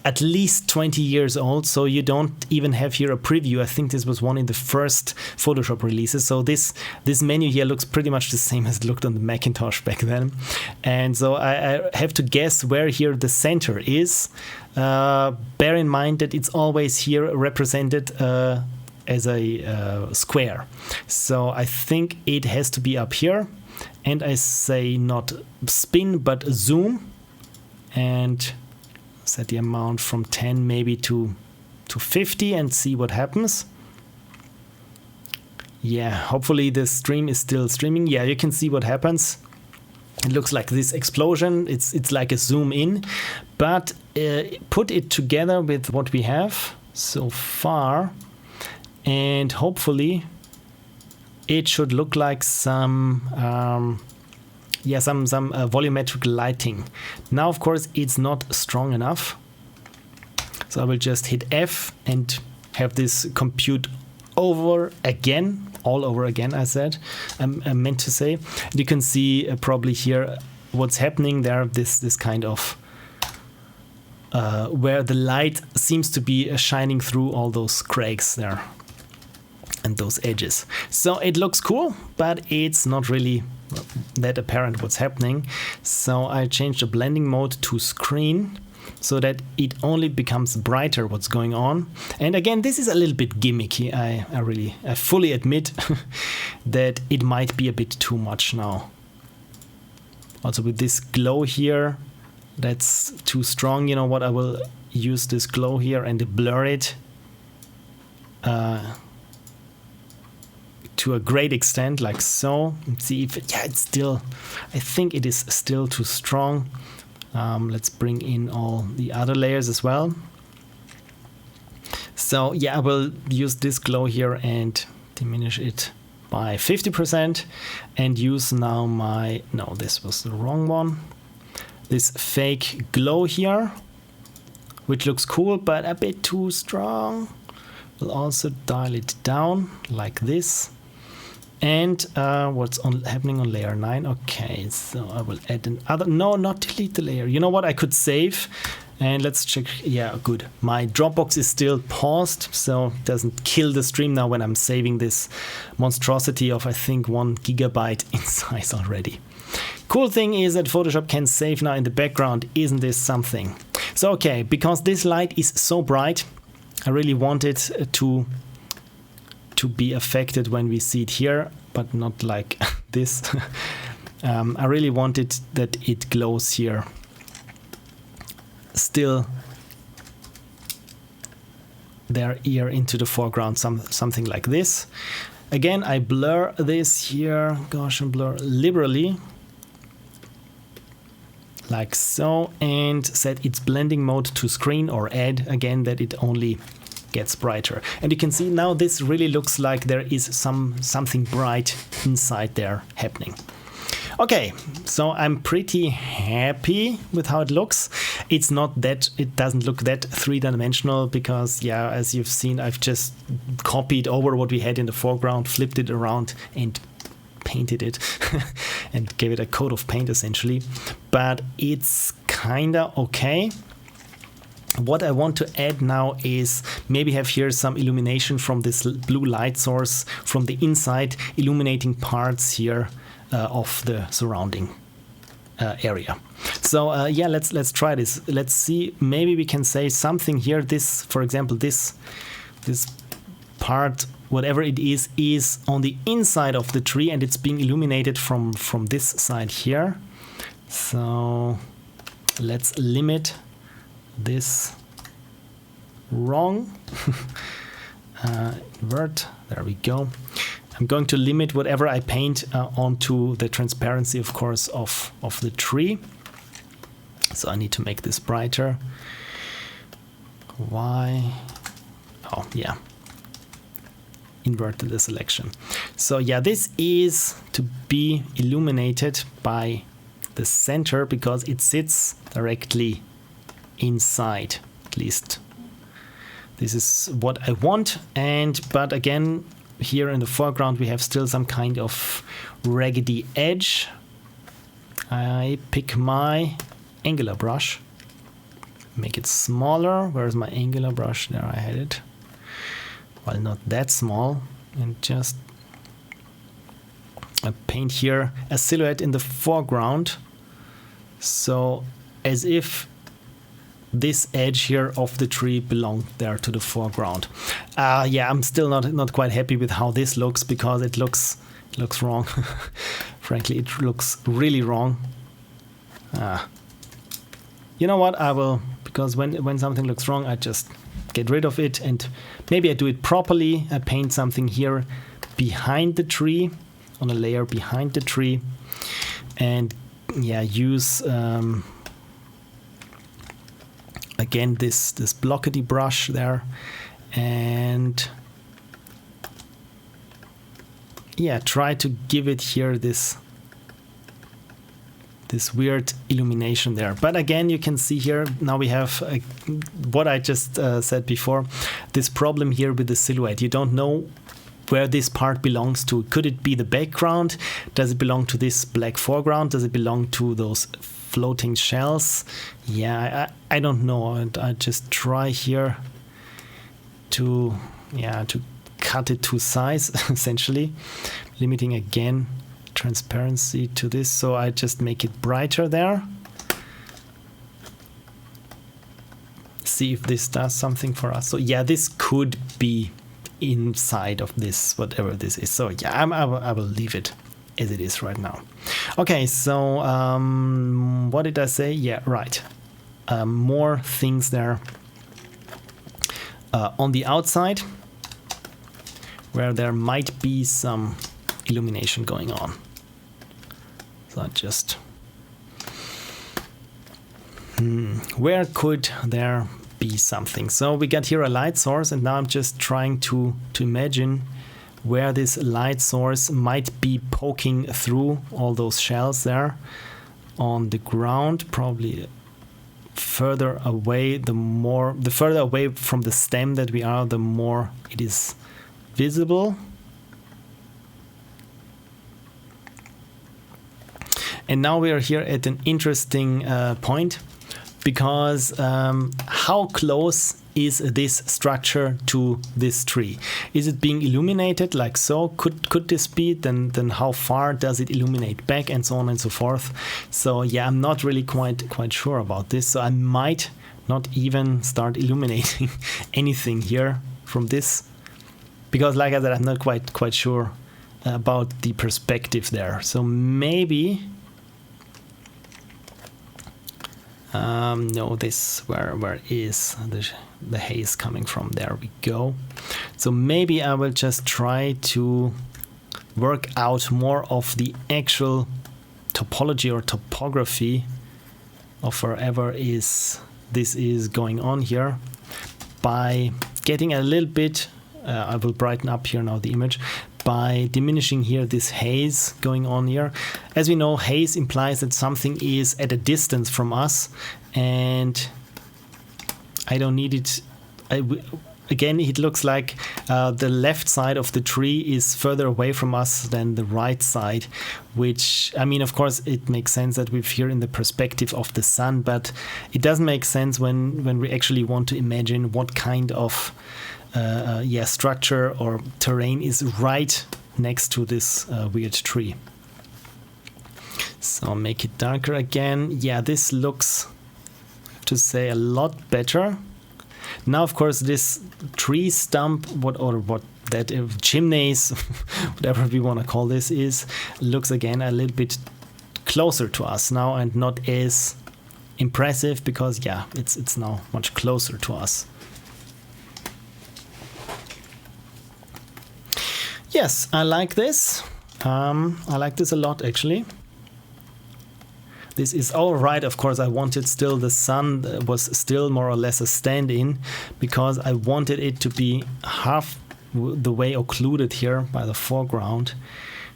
at least 20 years old, so you don't even have here a preview. I think this was one in the first Photoshop releases. So this menu here looks pretty much the same as it looked on the Macintosh back then. And so I have to guess where here the center is. Bear in mind that it's always here represented as a square. So I think it has to be up here. And I say not spin, but zoom. And set the amount from 10 maybe to 50 and see what happens. Yeah, hopefully the stream is still streaming. Yeah, you can see what happens. It looks like this explosion. It's like a zoom in, but put it together with what we have so far, and hopefully it should look like some volumetric lighting. Now, of course, it's not strong enough. So I will just hit F and have this compute all over again, I said. I meant to say. And you can see probably here what's happening there, this kind of where the light seems to be shining through all those cracks there and those edges. So it looks cool, but it's not really that apparent what's happening. So I changed the blending mode to screen so that it only becomes brighter what's going on. And again, this is a little bit gimmicky. I fully admit that it might be a bit too much now. Also with this glow here, that's too strong. You know what, I will use this glow here and blur it to a great extent, like so. And see if it's still, I think it is still too strong. Let's bring in all the other layers as well. So yeah, I will use this glow here and diminish it by 50% and use now no, this was the wrong one. This fake glow here, which looks cool, but a bit too strong. We'll also dial it down like this. And what's happening on layer 9? Okay, so I will add another. No, not delete the layer. You know what? I could save. And let's check. Yeah, good. My Dropbox is still paused, so it doesn't kill the stream now when I'm saving this monstrosity of, I think, 1 gigabyte in size already. Cool thing is that Photoshop can save now in the background. Isn't this something? So, okay, because this light is so bright, I really want it to be affected when we see it here, but not like this. I really want it that it glows here. Still there here into the foreground, something like this. Again, I blur this here, Gaussian blur liberally, like so, and set its blending mode to screen, or add again that it only gets brighter. And you can see now this really looks like there is something bright inside there happening. Okay, so I'm pretty happy with how it looks. It doesn't look that three-dimensional because, yeah, as you've seen, I've just copied over what we had in the foreground, flipped it around and painted it and gave it a coat of paint essentially. But it's kinda okay. What I want to add now is maybe have here some illumination from this blue light source from the inside, illuminating parts here of the surrounding area. So yeah, let's try this. Let's see, maybe we can say something here. This, for example, this part, whatever it is on the inside of the tree and it's being illuminated from this side here. So let's limit this wrong. Invert, there we go. I'm going to limit whatever I paint onto the transparency, of course, of the tree. So I need to make this brighter. Why? Oh, yeah. Inverted the selection. So yeah, this is to be illuminated by the center because it sits directly inside. At least this is what I want. But again, here in the foreground we have still some kind of raggedy edge. I pick my angular brush, make it smaller. Where's my angular brush? There, I had it. Well, not that small, and just paint here a silhouette in the foreground, so as if this edge here of the tree belonged there to the foreground. Yeah, I'm still not quite happy with how this looks because it looks wrong. Frankly, it looks really wrong. You know what? I will, because when something looks wrong, I just get rid of it, and maybe I do it properly. I paint something here behind the tree, on a layer behind the tree, and yeah, use again this blockety brush there, and yeah, try to give it here this weird illumination there. But again, you can see here now we have what I just said before, this problem here with the silhouette. You don't know where this part belongs to. Could it be the background? Does it belong to this black foreground? Does it belong to those floating shells? Yeah, I don't know. And I just try here to cut it to size essentially, limiting again transparency to this, so I just make it brighter there. See if this does something for us. So yeah, this could be inside of this, whatever this is. So yeah, I will leave it as it is right now. Okay, so what did I say? Yeah, right. More things there on the outside where there might be some illumination going on. So just where could there be something? So we got here a light source, and now I'm just trying to imagine where this light source might be poking through all those shells there on the ground. Probably further away, the further away from the stem that we are, the more it is visible. And now we are here at an interesting point, because how close is this structure to this tree? Is it being illuminated like so? Could this be? Then how far does it illuminate back, and so on and so forth? So yeah, I'm not really quite sure about this. So I might not even start illuminating anything here from this, because like I said, I'm not quite sure about the perspective there. So maybe no, this where is the haze coming from? There we go. So maybe I will just try to work out more of the actual topology or topography of wherever this is going on here by getting a little bit I will brighten up here now the image by diminishing here this haze going on here. As we know, haze implies that something is at a distance from us, and I don't need it. Again, it looks like the left side of the tree is further away from us than the right side, which, I mean, of course, it makes sense that we're here in the perspective of the sun, but it doesn't make sense when we actually want to imagine what kind of structure or terrain is right next to this weird tree. So make it darker again. Yeah, this looks, I have to say, a lot better. Now, of course, this tree stump, chimneys, whatever we want to call this, looks again a little bit closer to us now and not as impressive because, yeah, it's now much closer to us. Yes, I like this. I like this a lot, actually. This is all right. Of course, I wanted still the sun was still more or less a stand-in because I wanted it to be half the way occluded here by the foreground.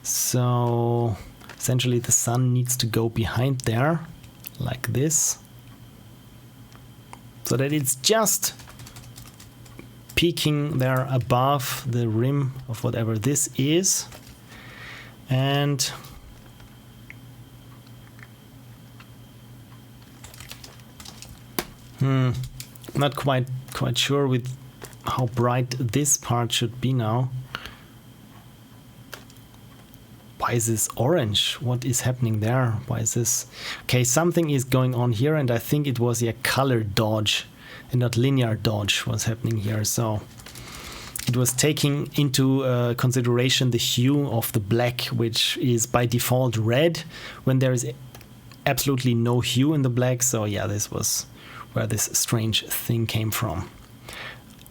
So essentially the sun needs to go behind there like this so that it's just peeking there above the rim of whatever this is. And not quite sure with how bright this part should be now. Why is this orange? What is happening there? Why is this? Okay, something is going on here, and I think it was a color dodge and not linear dodge was happening here. So it was taking into consideration the hue of the black, which is by default red when there is absolutely no hue in the black. So yeah, this was where this strange thing came from.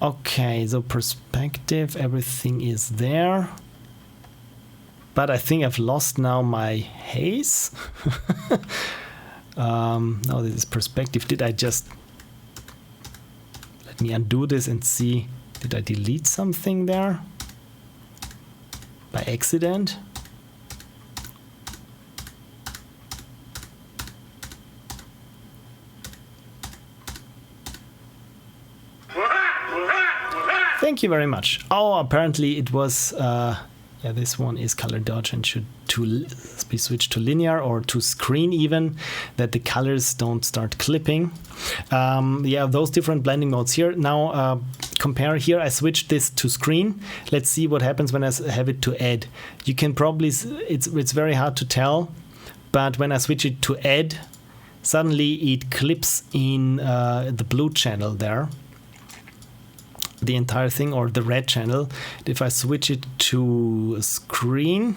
Okay, so perspective, everything is there. But I think I've lost now my haze. No, this is perspective. Did I just... Let me undo this and see. Did I delete something there? By accident? Thank you very much. Oh, apparently it was, yeah, this one is color dodge and should be switched to linear or to screen even, that the colors don't start clipping. Yeah, those different blending modes here. Now compare here, I switched this to screen. Let's see what happens when I have it to add. You can probably, it's very hard to tell, but when I switch it to add, suddenly it clips in the blue channel there. The entire thing, or the red channel. If I switch it to screen,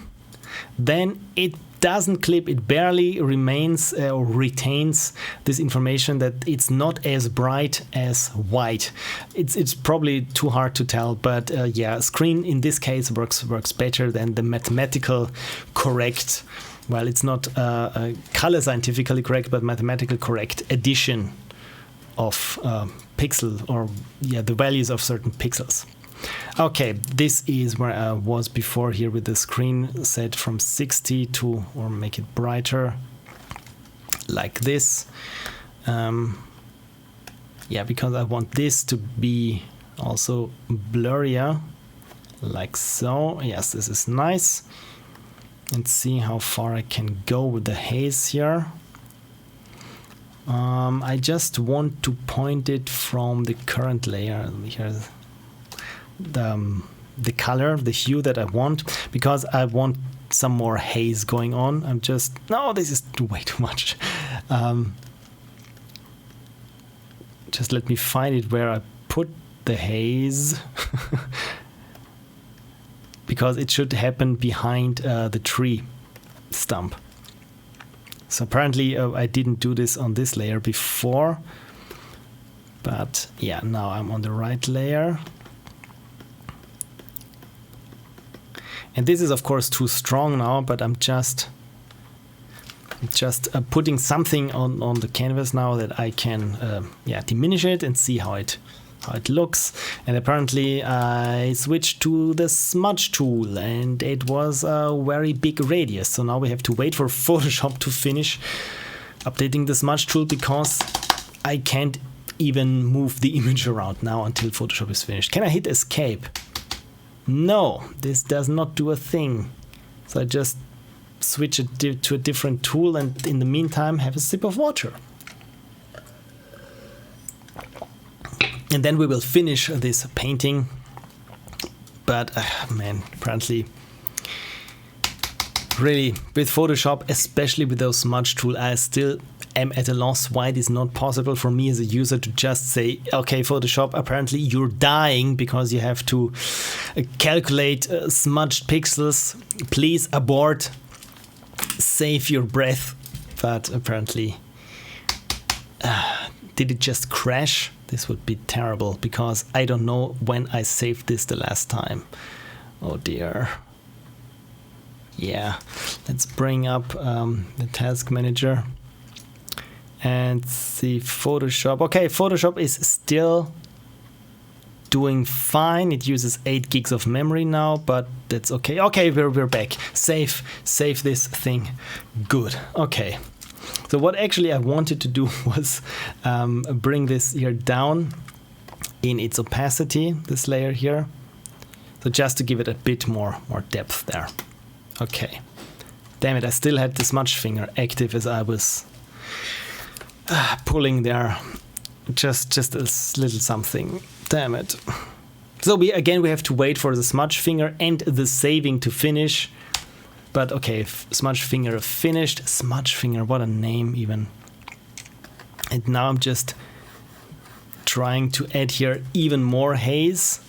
then it doesn't clip. It barely remains or retains this information that it's not as bright as white. It's probably too hard to tell, but yeah, screen in this case works better than the mathematical correct. Well, it's not color scientifically correct, but mathematical correct addition of pixel, or yeah, the values of certain pixels. Okay, this is where I was before here with the screen set from 60 to, or make it brighter like this. Yeah, because I want this to be also blurrier like so. Yes, this is nice. And see how far I can go with the haze here. I just want to point it from the current layer. Here's the color, the hue that I want, because I want some more haze going on. I'm just, no, this is way too much. Just let me find it where I put the haze. Because it should happen behind the tree stump. So apparently I didn't do this on this layer before, but yeah, now I'm on the right layer. And this is of course too strong now, but I'm just putting something on the canvas now that I can yeah, diminish it and see how it how it looks. And apparently I switched to the smudge tool, and it was a very big radius. So now we have to wait for Photoshop to finish updating the smudge tool, because I can't even move the image around now until Photoshop is finished. Can I hit escape? No, this does not do a thing. So I just switch it to a different tool, and in the meantime have a sip of water. And then we will finish this painting. But man, apparently really with Photoshop, especially with those smudge tool, I still am at a loss why it is not possible for me as a user to just say, okay, Photoshop, apparently you're dying because you have to calculate smudged pixels. Please abort, save your breath. But apparently, did it just crash? This would be terrible, because I don't know when I saved this the last time. Oh dear. Yeah, let's bring up the task manager and see Photoshop. Okay, Photoshop is still doing fine. It uses 8 gigs of memory now, but that's okay. Okay, we're back. Save this thing. Good. Okay. So what actually I wanted to do was bring this here down in its opacity, this layer here. So just to give it a bit more depth there. Okay. Damn it, I still had the smudge finger active as I was pulling there. Just a little something. Damn it. So we have to wait for the smudge finger and the saving to finish. But okay, smudge finger finished. Smudge finger, what a name even. And now I'm just trying to add here even more haze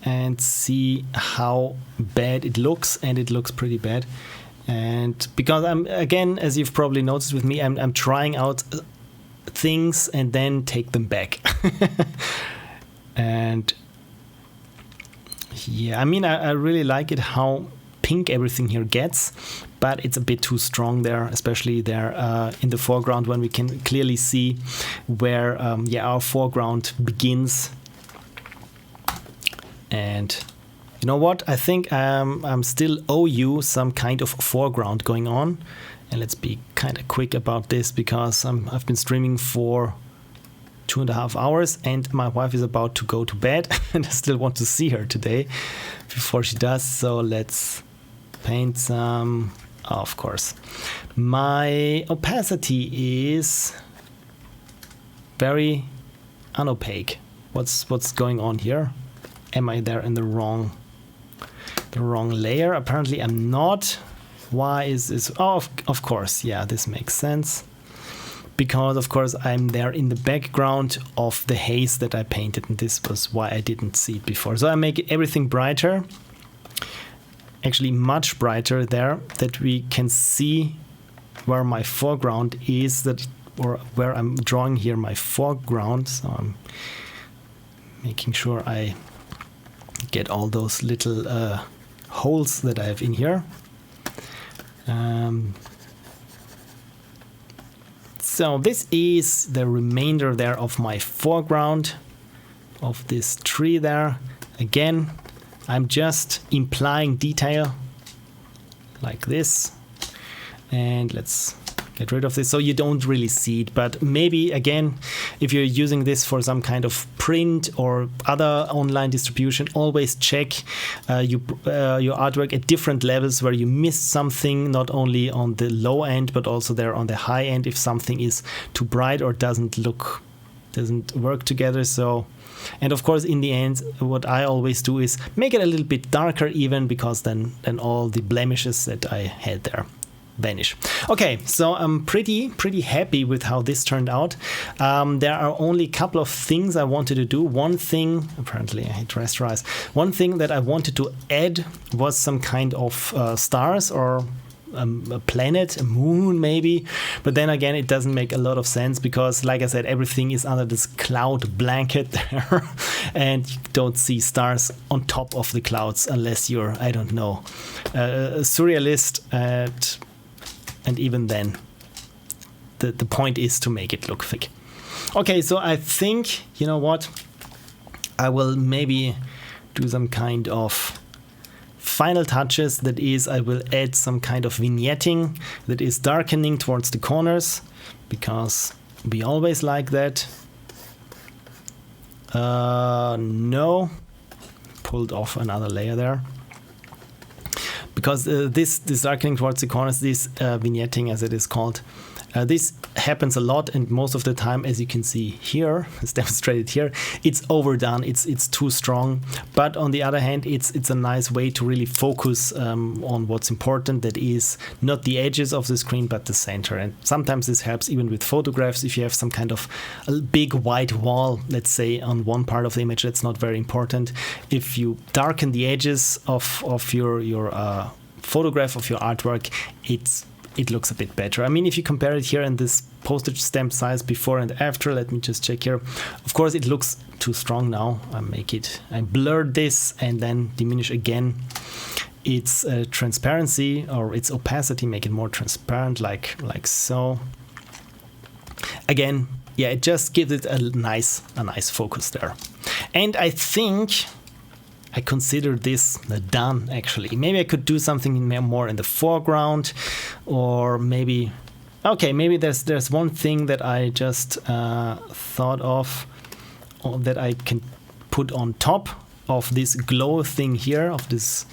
and see how bad it looks, and it looks pretty bad. And because I'm, again, as you've probably noticed with me, I'm trying out things and then take them back. And yeah, I mean, I really like it how pink everything here gets, but it's a bit too strong there, especially there in the foreground, when we can clearly see where our foreground begins. And you know what? I think I'm still owe you some kind of foreground going on. And let's be kind of quick about this, because I've been streaming for 2.5 hours and my wife is about to go to bed and I still want to see her today before she does. So let's paint some. Oh, of course. My opacity is very unopaque. What's going on here? Am I there in the wrong layer? Apparently I'm not. Why is this? Oh, of course. Yeah, this makes sense. Because of course I'm there in the background of the haze that I painted, and this was why I didn't see it before. So I make everything brighter. Actually much brighter there, that we can see where my foreground is, or where I'm drawing here my foreground. So I'm making sure I get all those little holes that I have in here. So this is the remainder there of my foreground of this tree there. Again, I'm just implying detail like this. And let's get rid of this so you don't really see it. But maybe, again, if you're using this for some kind of print or other online distribution, always check your artwork at different levels where you missed something, not only on the low end, but also there on the high end, if something is too bright or doesn't work together. So, and of course, in the end, what I always do is make it a little bit darker even, because then all the blemishes that I had there vanish. Okay, so I'm pretty happy with how this turned out. There are only a couple of things I wanted to do. One thing, apparently I hit rasterize. One thing that I wanted to add was some kind of stars or a planet, a moon maybe, but then again it doesn't make a lot of sense, because like I said, everything is under this cloud blanket there and you don't see stars on top of the clouds unless you're, I don't know, a surrealist. And even then, the point is to make it look fake. Okay, so I think, you know what? I will maybe do some kind of final touches. That is, I will add some kind of vignetting that is darkening towards the corners, because we always like that. No, pulled off another layer there. Because this darkening towards the corners, this vignetting as it is called, this happens a lot, and most of the time, as you can see here, it's demonstrated here, it's overdone, it's too strong. But on the other hand, it's a nice way to really focus on what's important, that is not the edges of the screen but the center. And sometimes this helps even with photographs. If you have some kind of a big white wall, let's say on one part of the image, that's not very important. If you darken the edges of your photograph, of your artwork, it looks a bit better. I mean, if you compare it here in this postage stamp size before and after, let me just check here. Of course, it looks too strong now. I blur this and then diminish again its transparency or its opacity, make it more transparent, like so. Again, yeah, it just gives it a nice focus there. And I think I consider this done, actually. Maybe I could do something more in the foreground, or maybe there's one thing that I just thought of that I can put on top of this glow thing here, of this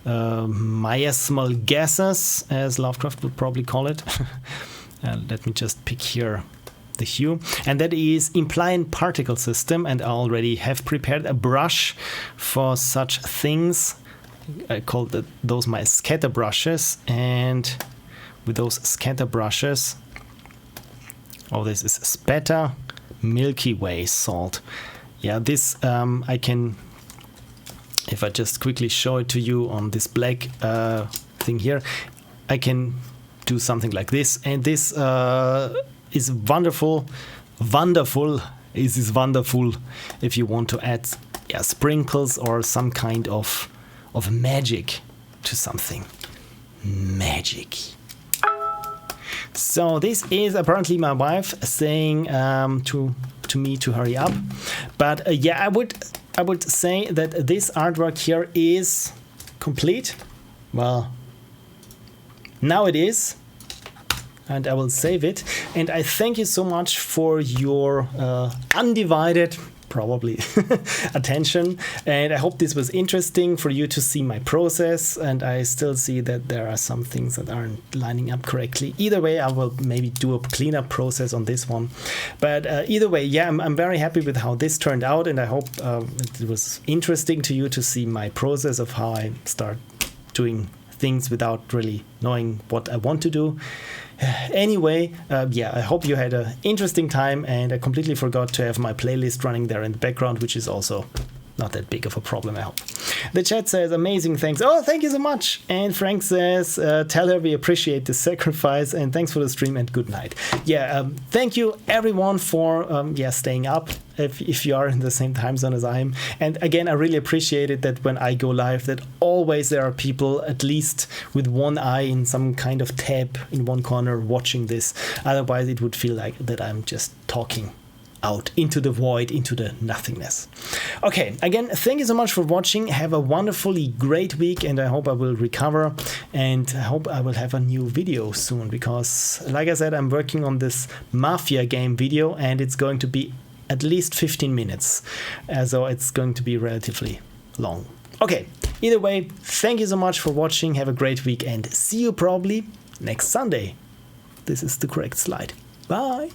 miasmal gases, as Lovecraft would probably call it. Let me just pick here the hue, and that is implying particle system, and I already have prepared a brush for such things. I call those my scatter brushes, and with those scatter brushes, this is spatter Milky Way salt. Yeah, this I can, if I just quickly show it to you on this black thing here, I can do something like this, and this is wonderful if you want to add sprinkles or some kind of magic to something. Magic. So this is apparently my wife saying to me to hurry up, but I would say that this artwork here is complete. Well, now it is. And I will save it. And I thank you so much for your undivided, probably, attention. And I hope this was interesting for you to see my process. And I still see that there are some things that aren't lining up correctly. Either way, I will maybe do a cleanup process on this one. But either way, yeah, I'm very happy with how this turned out. And I hope it was interesting to you to see my process of how I start doing things without really knowing what I want to do. Anyway, I hope you had an interesting time, and I completely forgot to have my playlist running there in the background, which is also not that big of a problem, I hope. The chat says, amazing, thanks. Oh, thank you so much. And Frank says, tell her we appreciate the sacrifice, and thanks for the stream, and good night. Thank you everyone for staying up if you are in the same time zone as I am. And again, I really appreciate it that when I go live, that always there are people at least with one eye in some kind of tab in one corner watching this. Otherwise, it would feel like that I'm just talking out into the void, into the nothingness. Okay, again, thank you so much for watching. Have a wonderfully great week, and I hope I will recover, and I hope I will have a new video soon, because like I said, I'm working on this Mafia game video, and it's going to be at least 15 minutes, so it's going to be relatively long. Okay, either way, thank you so much for watching. Have a great week, and see you probably next Sunday. This is the correct slide. Bye.